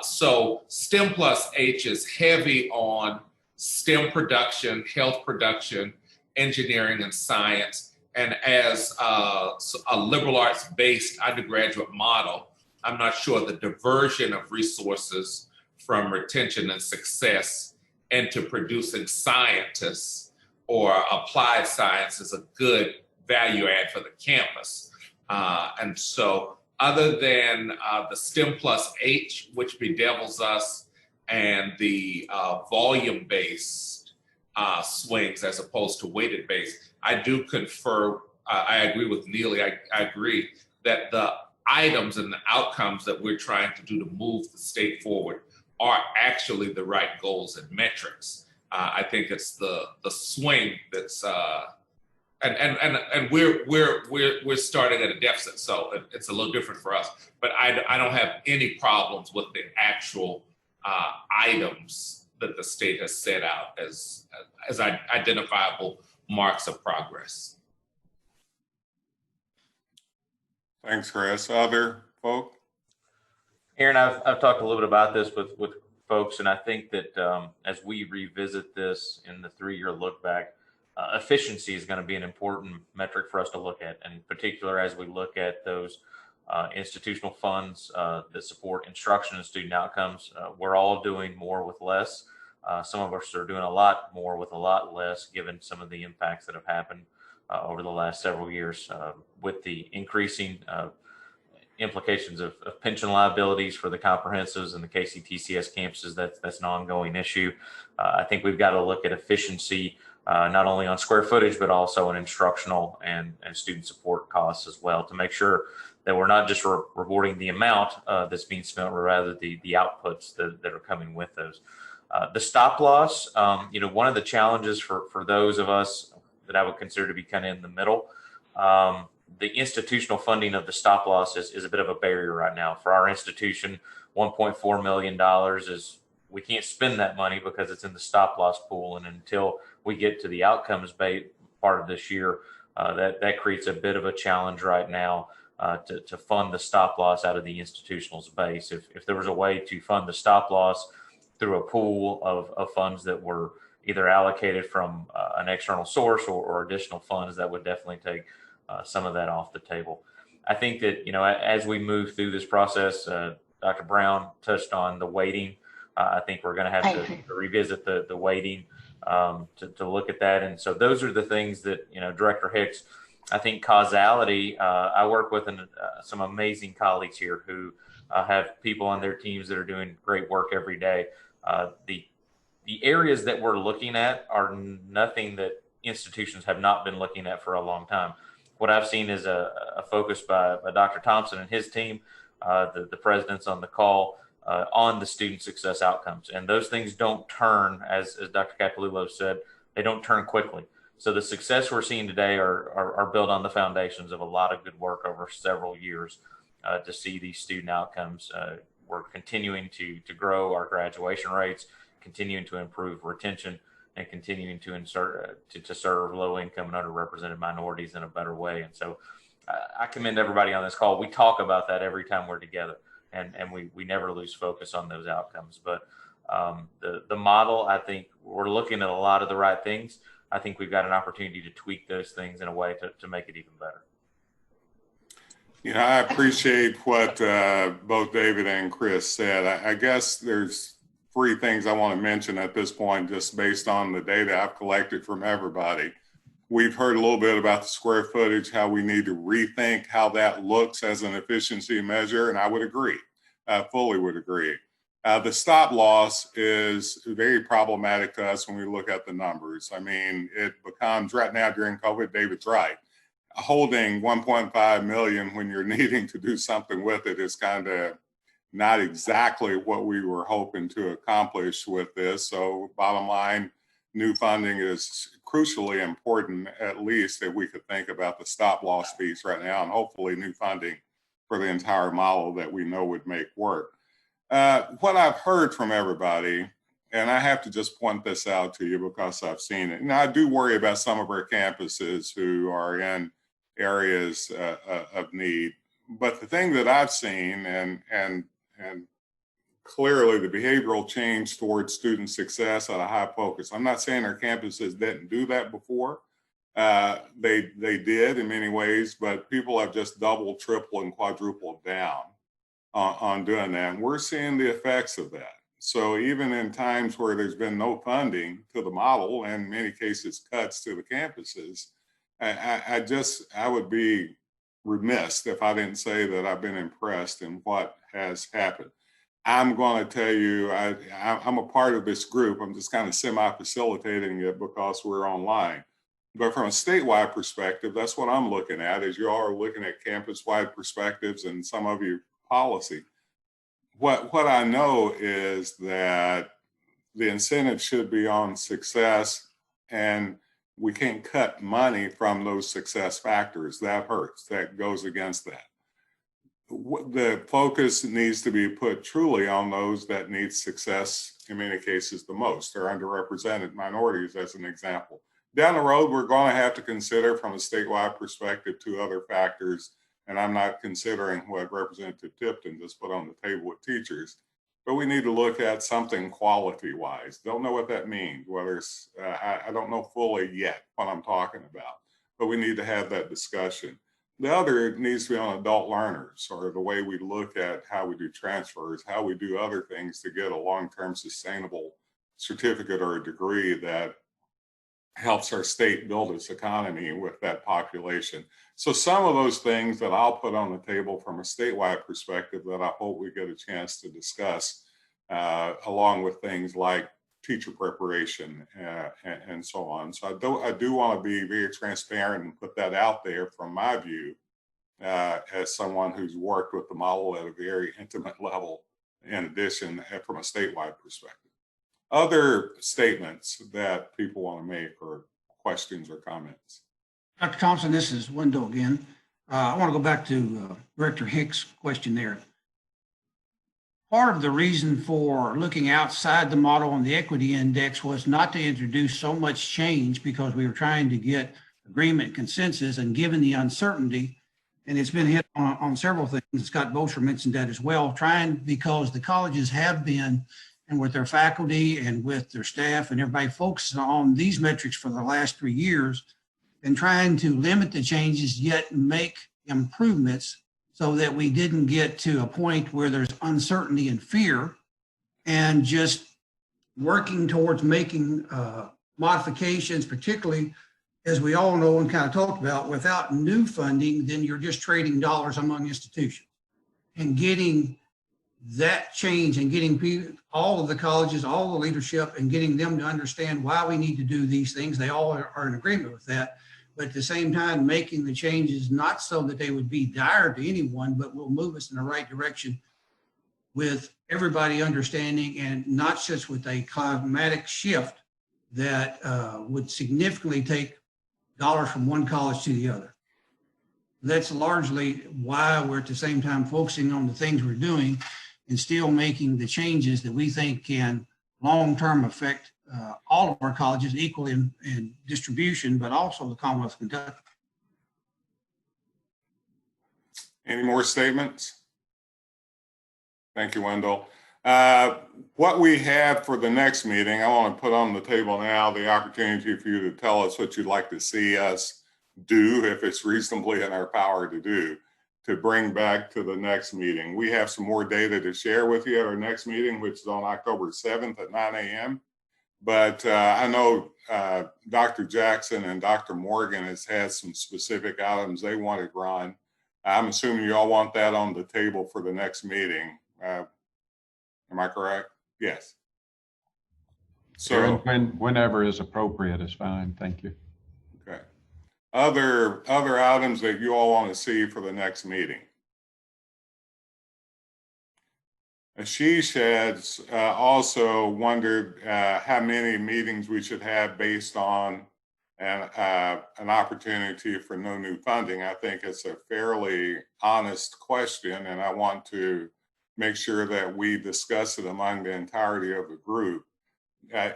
So STEM plus H is heavy on STEM production, health production, engineering and science. And as a liberal arts based undergraduate model, I'm not sure the diversion of resources from retention and success into producing scientists or applied science is a good value add for the campus. And so other than the STEM plus H, which bedevils us, and the volume-based swings as opposed to weighted-based, I do confer, I agree with Neely, I agree that the items and the outcomes that we're trying to do to move the state forward are actually the right goals and metrics. I think it's the swing that's and we're starting at a deficit, so it's a little different for us. But I don't have any problems with the actual items that the state has set out as identifiable marks of progress. Thanks, Chris. Other folk? Aaron, I've talked a little bit about this with folks, and I think that as we revisit this in the 3-year look back, efficiency is going to be an important metric for us to look at, and in particular as we look at those institutional funds that support instruction and student outcomes. We're all doing more with less. Some of us are doing a lot more with a lot less, given some of the impacts that have happened over the last several years with the increasing implications of pension liabilities for the comprehensives and the Kctcs campuses. That's an ongoing issue. I think we've got to look at efficiency, not only on square footage, but also in instructional and student support costs as well, to make sure that we're not just rewarding the amount that's being spent, but rather the outputs that are coming with those. The stop loss, one of the challenges for those of us that I would consider to be kind of in the middle, the institutional funding of the stop loss is a bit of a barrier right now. For our institution, $1.4 million is, we can't spend that money because it's in the stop loss pool. And until we get to the outcomes-based part of this year, that creates a bit of a challenge right now to fund the stop loss out of the institutional space. If there was a way to fund the stop loss through a pool of funds that were either allocated from an external source or additional funds, that would definitely take some of that off the table. I think that, as we move through this process, Dr. Brown touched on the weighting. I think we're going to have to revisit the weighting to look at that. And so those are the things that, Director Hicks, I think causality, I work with some amazing colleagues here who have people on their teams that are doing great work every day. The areas that we're looking at are nothing that institutions have not been looking at for a long time. What I've seen is a focus by Dr. Thompson and his team, the presidents on the call, on the student success outcomes. And those things don't turn, as Dr. Capellulo said, they don't turn quickly. So the success we're seeing today are built on the foundations of a lot of good work over several years to see these student outcomes. We're continuing to grow our graduation rates, continuing to improve retention, and continuing to serve low-income and underrepresented minorities in a better way. And so I commend everybody on this call. We talk about that every time we're together, and we never lose focus on those outcomes. But the model, I think we're looking at a lot of the right things. I think we've got an opportunity to tweak those things in a way to make it even better. You know, I appreciate what both David and Chris said. I guess there's three things I want to mention at this point, just based on the data I've collected from everybody. We've heard a little bit about the square footage, how we need to rethink how that looks as an efficiency measure, and I would agree, fully would agree. The stop loss is very problematic to us when we look at the numbers. I mean, it becomes, right now during COVID, David's right, holding 1.5 million when you're needing to do something with it is kind of not exactly what we were hoping to accomplish with this. So bottom line, new funding is crucially important, at least that we could think about the stop loss piece right now, and hopefully new funding for the entire model that we know would make work. What I've heard from everybody, and I have to just point this out to you because I've seen it. Now, I do worry about some of our campuses who are in areas of need. But the thing that I've seen, and clearly the behavioral change towards student success at a high focus. I'm not saying our campuses didn't do that before. They did in many ways, but people have just doubled, tripled, and quadrupled down on doing that. And we're seeing the effects of that. So even in times where there's been no funding to the model, and in many cases cuts to the campuses, I would be remiss if I didn't say that I've been impressed in what has happened. I'm going to tell you, I'm a part of this group. I'm just kind of semi-facilitating it because we're online. But from a statewide perspective, that's what I'm looking at, is you all are looking at campus-wide perspectives and some of you policy. What I know is that the incentive should be on success, and we can't cut money from those success factors. That hurts. That goes against that. The focus needs to be put truly on those that need success, in many cases the most, or underrepresented minorities as an example. Down the road, we're going to have to consider from a statewide perspective 2 other factors, and I'm not considering what Representative Tipton just put on the table with teachers, but we need to look at something quality-wise. Don't know what that means, whether it's, I don't know fully yet what I'm talking about, but we need to have that discussion. The other needs to be on adult learners, or the way we look at how we do transfers, how we do other things to get a long-term sustainable certificate or a degree that helps our state build its economy with that population. So some of those things that I'll put on the table from a statewide perspective that I hope we get a chance to discuss, along with things like teacher preparation and so on. So I do want to be very transparent and put that out there from my view as someone who's worked with the model at a very intimate level, in addition from a statewide perspective. Other statements that people want to make, or questions or comments? Dr. Thompson, this is Wendell again. I want to go back to Director Hicks' question there. Part of the reason for looking outside the model on the equity index was not to introduce so much change, because we were trying to get agreement, consensus, and given the uncertainty, and it's been hit on several things. Scott Bocher mentioned that as well, because the colleges have been, and with their faculty and with their staff and everybody focusing on these metrics for the last 3 years, and trying to limit the changes yet make improvements so that we didn't get to a point where there's uncertainty and fear, and just working towards making modifications, particularly as we all know and kind of talked about, without new funding, then you're just trading dollars among institutions. And getting that change and getting people, all of the colleges, all the leadership, and getting them to understand why we need to do these things. They all are in agreement with that. But at the same time, making the changes not so that they would be dire to anyone, but will move us in the right direction with everybody understanding and not just with a climatic shift that would significantly take dollars from one college to the other. That's largely why we're at the same time focusing on the things we're doing and still making the changes that we think can long-term affect all of our colleges equally in distribution, but also the Commonwealth of Kentucky. Any more statements? Thank you, Wendell. What we have for the next meeting, I want to put on the table now the opportunity for you to tell us what you'd like to see us do, if it's reasonably in our power to do, to bring back to the next meeting. We have some more data to share with you at our next meeting, which is on October 7th at 9 a.m. But I know Dr. Jackson and Dr. Morgan has had some specific items they wanted run. I'm assuming you all want that on the table for the next meeting. Am I correct? Yes. So whenever is appropriate is fine. Thank you. Okay. Other items that you all want to see for the next meeting? Ashish has also wondered how many meetings we should have based on an opportunity for no new funding. I think it's a fairly honest question, and I want to make sure that we discuss it among the entirety of the group.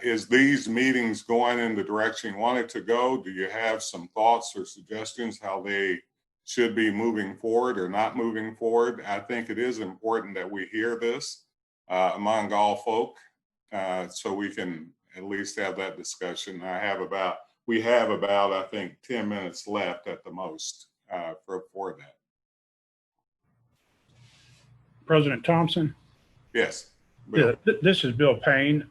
Is these meetings going in the direction you want it to go? Do you have some thoughts or suggestions how they should be moving forward or not moving forward? I think it is important that we hear this among all folk so we can at least have that discussion. We have about, I think, 10 minutes left at the most for that. President Thompson? Yes. Yeah, this is Bill Payne.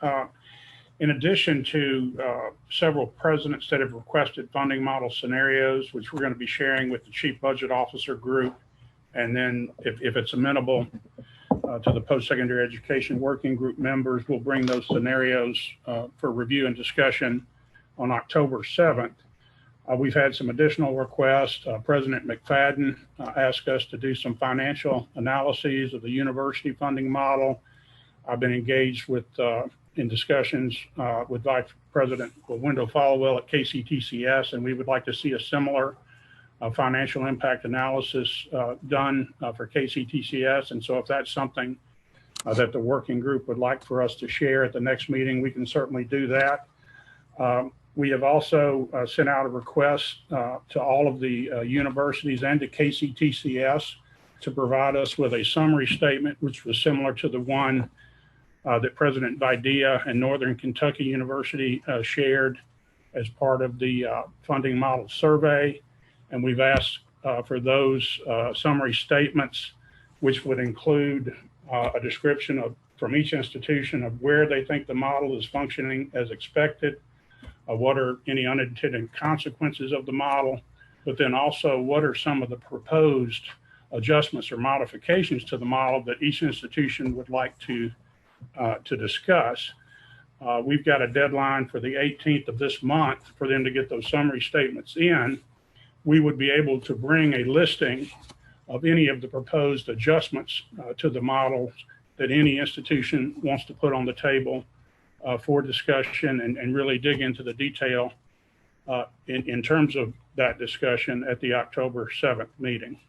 In addition to several presidents that have requested funding model scenarios, which we're going to be sharing with the Chief Budget Officer group, and then if it's amenable to the Post-Secondary Education Working Group members, we'll bring those scenarios for review and discussion on October 7th. We've had some additional requests. President McFadden asked us to do some financial analyses of the university funding model. I've been engaged with in discussions with Vice President Wendell Followell at Kctcs, and we would like to see a similar financial impact analysis done for Kctcs. And so if that's something that the working group would like for us to share at the next meeting, we can certainly do that. We have also sent out a request to all of the universities and to Kctcs to provide us with a summary statement, which was similar to the one that President Videa and Northern Kentucky University shared as part of the funding model survey. And we've asked for those summary statements, which would include a description from each institution of where they think the model is functioning as expected, what are any unintended consequences of the model, but then also what are some of the proposed adjustments or modifications to the model that each institution would like to discuss. We've got a deadline for the 18th of this month for them to get those summary statements in. We would be able to bring a listing of any of the proposed adjustments to the models that any institution wants to put on the table for discussion and really dig into the detail in terms of that discussion at the October 7th meeting.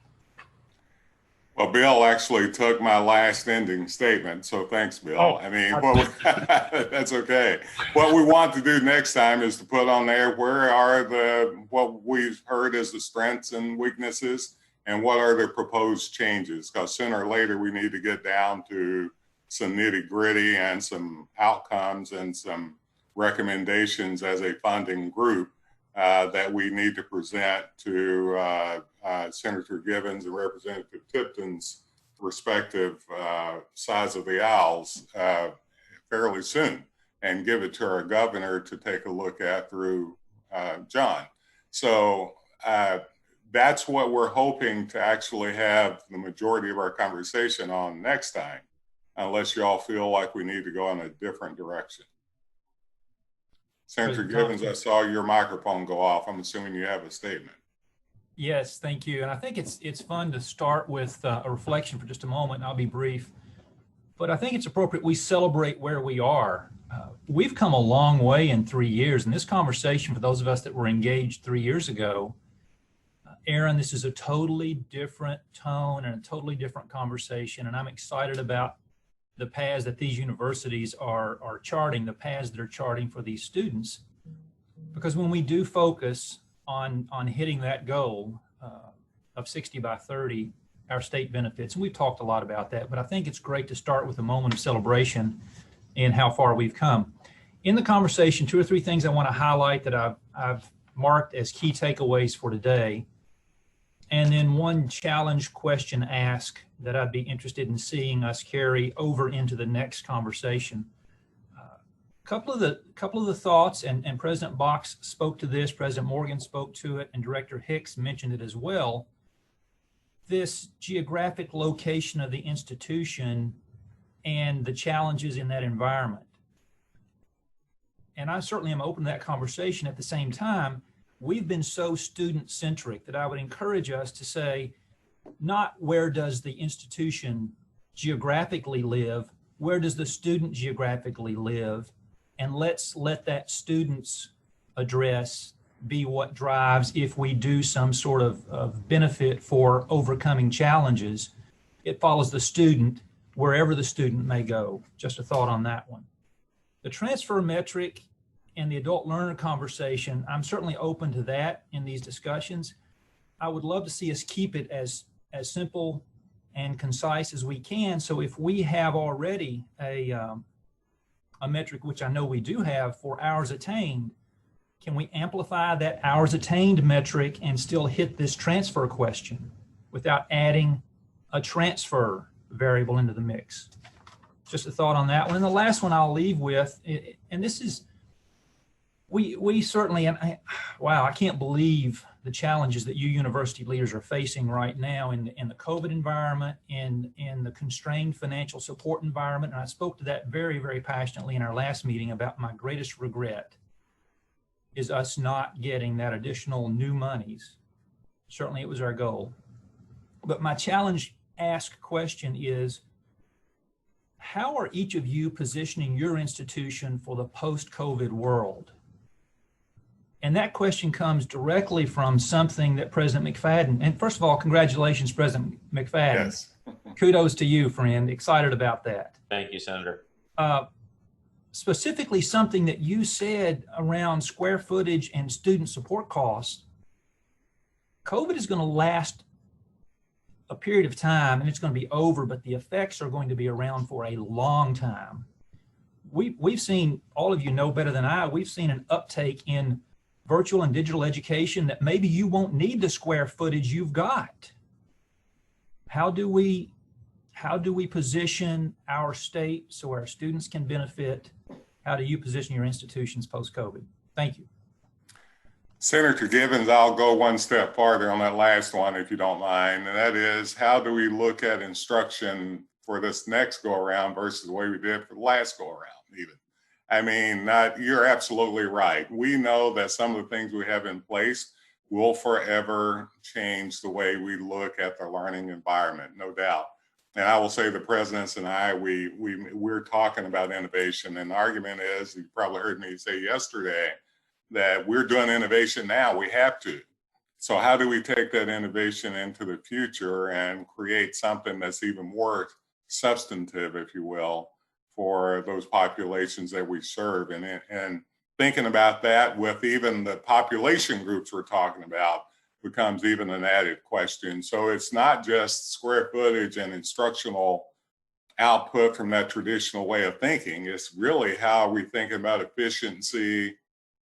Well, Bill actually took my last ending statement, so thanks, Bill. Oh, I mean, that's okay. What we want to do next time is to put on there what we've heard as the strengths and weaknesses, and what are the proposed changes, because sooner or later we need to get down to some nitty gritty and some outcomes and some recommendations as a funding group that we need to present to Senator Givens and Representative Tipton's respective sides of the aisles fairly soon, and give it to our governor to take a look at through John. So that's what we're hoping to actually have the majority of our conversation on next time, unless you all feel like we need to go in a different direction. Senator Givens, I saw your microphone go off. I'm assuming you have a statement. Yes, thank you. And I think it's fun to start with a reflection for just a moment, and I'll be brief. but I think it's appropriate we celebrate where we are. We've come a long way in 3 years, and this conversation, for those of us that were engaged 3 years ago, Aaron, this is a totally different tone and a totally different conversation, and I'm excited about the paths that these universities are charting, the paths that are charting for these students, because when we do focus on hitting that goal of 60 by 30, our state benefits, and we've talked a lot about that, but I think it's great to start with a moment of celebration in how far we've come. In the conversation, 2 or 3 things I want to highlight that I've marked as key takeaways for today, and then one challenge question ask that I'd be interested in seeing us carry over into the next conversation. Couple of the thoughts, and President Box spoke to this, President Morgan spoke to it, and Director Hicks mentioned it as well. This geographic location of the institution and the challenges in that environment. And I certainly am open to that conversation. At the same time, we've been so student-centric that I would encourage us to say, not where does the institution geographically live, where does the student geographically live, and let's let that student's address be what drives, if we do some sort of benefit for overcoming challenges, it follows the student wherever the student may go. Just a thought on that one. The transfer metric and the adult learner conversation, I'm certainly open to that in these discussions. I would love to see us keep it as simple and concise as we can. So if we have already a metric, which I know we do have, for hours attained, can we amplify that hours attained metric and still hit this transfer question without adding a transfer variable into the mix? Just a thought on that one. And the last one I'll leave with, and this is, we certainly, and wow, I can't believe the challenges that you university leaders are facing right now in the COVID environment, in the constrained financial support environment. And I spoke to that very, very passionately in our last meeting about my greatest regret is us not getting that additional new monies. Certainly it was our goal. But my challenge ask question is, how are each of you positioning your institution for the post-COVID world? And that question comes directly from something that President McFadden, and first of all, congratulations, President McFadden. Yes. Kudos to you, friend. Excited about that. Thank you, Senator. Specifically something that you said around square footage and student support costs. COVID is going to last a period of time and it's going to be over, but the effects are going to be around for a long time. We've seen, all of you know better than I, we've seen an uptake in virtual and digital education that maybe you won't need the square footage you've got. How do we position our state so our students can benefit? How do you position your institutions post-COVID? Thank you. Senator Gibbons, I'll go one step farther on that last one, if you don't mind. And that is, how do we look at instruction for this next go around versus the way we did for the last go around even? I mean, you're absolutely right. We know that some of the things we have in place will forever change the way we look at the learning environment, no doubt. And I will say the presidents and I, we're talking about innovation, and the argument is, you probably heard me say yesterday, that we're doing innovation now, we have to. So how do we take that innovation into the future and create something that's even more substantive, if you will, for those populations that we serve? And thinking about that with even the population groups we're talking about becomes even an added question. So it's not just square footage and instructional output from that traditional way of thinking. It's really how we think about efficiency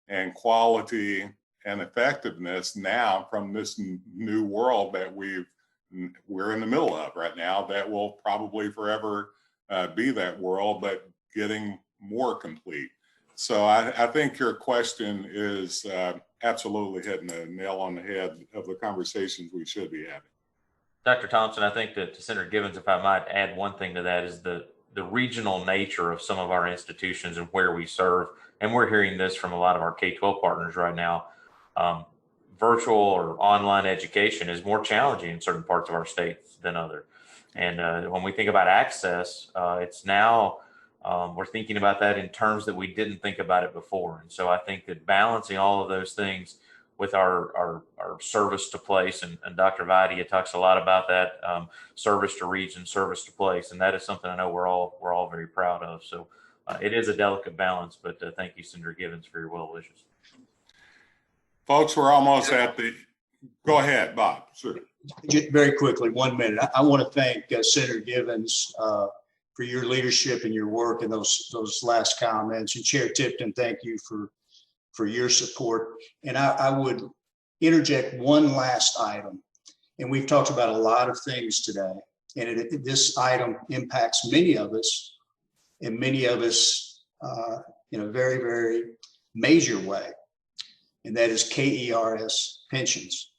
and quality and effectiveness now from this new world that we're in the middle of right now, that will probably forever be that world, but getting more complete. So I think your question is absolutely hitting the nail on the head of the conversations we should be having. Dr. Thompson, I think that to Senator Gibbons, if I might add one thing to that, is the regional nature of some of our institutions and where we serve. And we're hearing this from a lot of our K-12 partners right now. Virtual or online education is more challenging in certain parts of our state than others. And when we think about access, it's now we're thinking about that in terms that we didn't think about it before. And so I think that balancing all of those things with our service to place, and Dr. Vadia talks a lot about that, service to region, service to place, and that is something I know we're all very proud of. So it is a delicate balance, but thank you, Senator Givens, for your well wishes. Folks, we're almost at the, go ahead, Bob. Sure. Just very quickly, 1 minute. I want to thank Senator Givens for your leadership and your work in those last comments. And Chair Tipton, thank you for your support. And I would interject one last item. And we've talked about a lot of things today. And this item impacts many of us, and many of us in a very, very major way. And that is KERS pensions.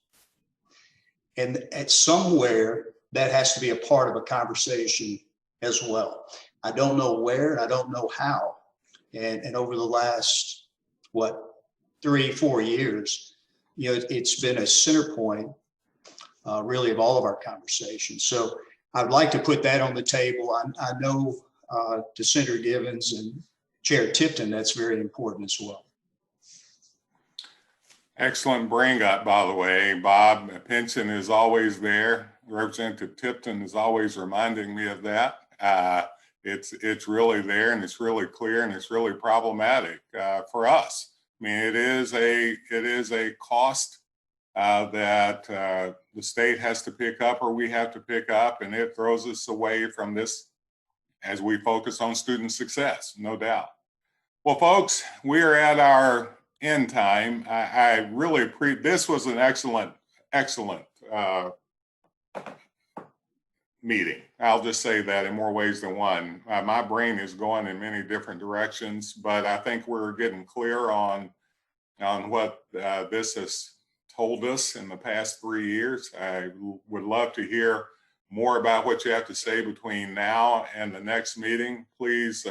And at somewhere that has to be a part of a conversation as well. I don't know where, and I don't know how. And over the last, 3-4 years, it's been a center point really of all of our conversations. So I'd like to put that on the table. I know to Senator Givens and Chair Tipton, that's very important as well. Excellent bring up, by the way, Bob. Pension is always there. Representative Tipton is always reminding me of that. It's really there, and it's really clear, and it's really problematic for us. I mean, it is a cost that the state has to pick up, or we have to pick up, and it throws us away from this as we focus on student success, no doubt. Well, folks, we are at our end time. I really this was an excellent meeting. I'll just say that in more ways than one. My brain is going in many different directions, but I think we're getting clear on what this has told us in the past 3 years. I would love to hear more about what you have to say between now and the next meeting. Please,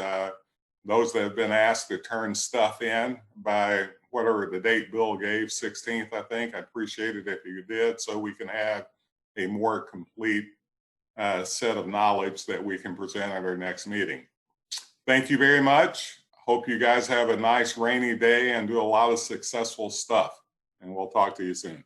those that have been asked to turn stuff in by whatever the date Bill gave, 16th, I think. I'd appreciate it if you did, so we can have a more complete set of knowledge that we can present at our next meeting. Thank you very much. Hope you guys have a nice rainy day and do a lot of successful stuff. And we'll talk to you soon.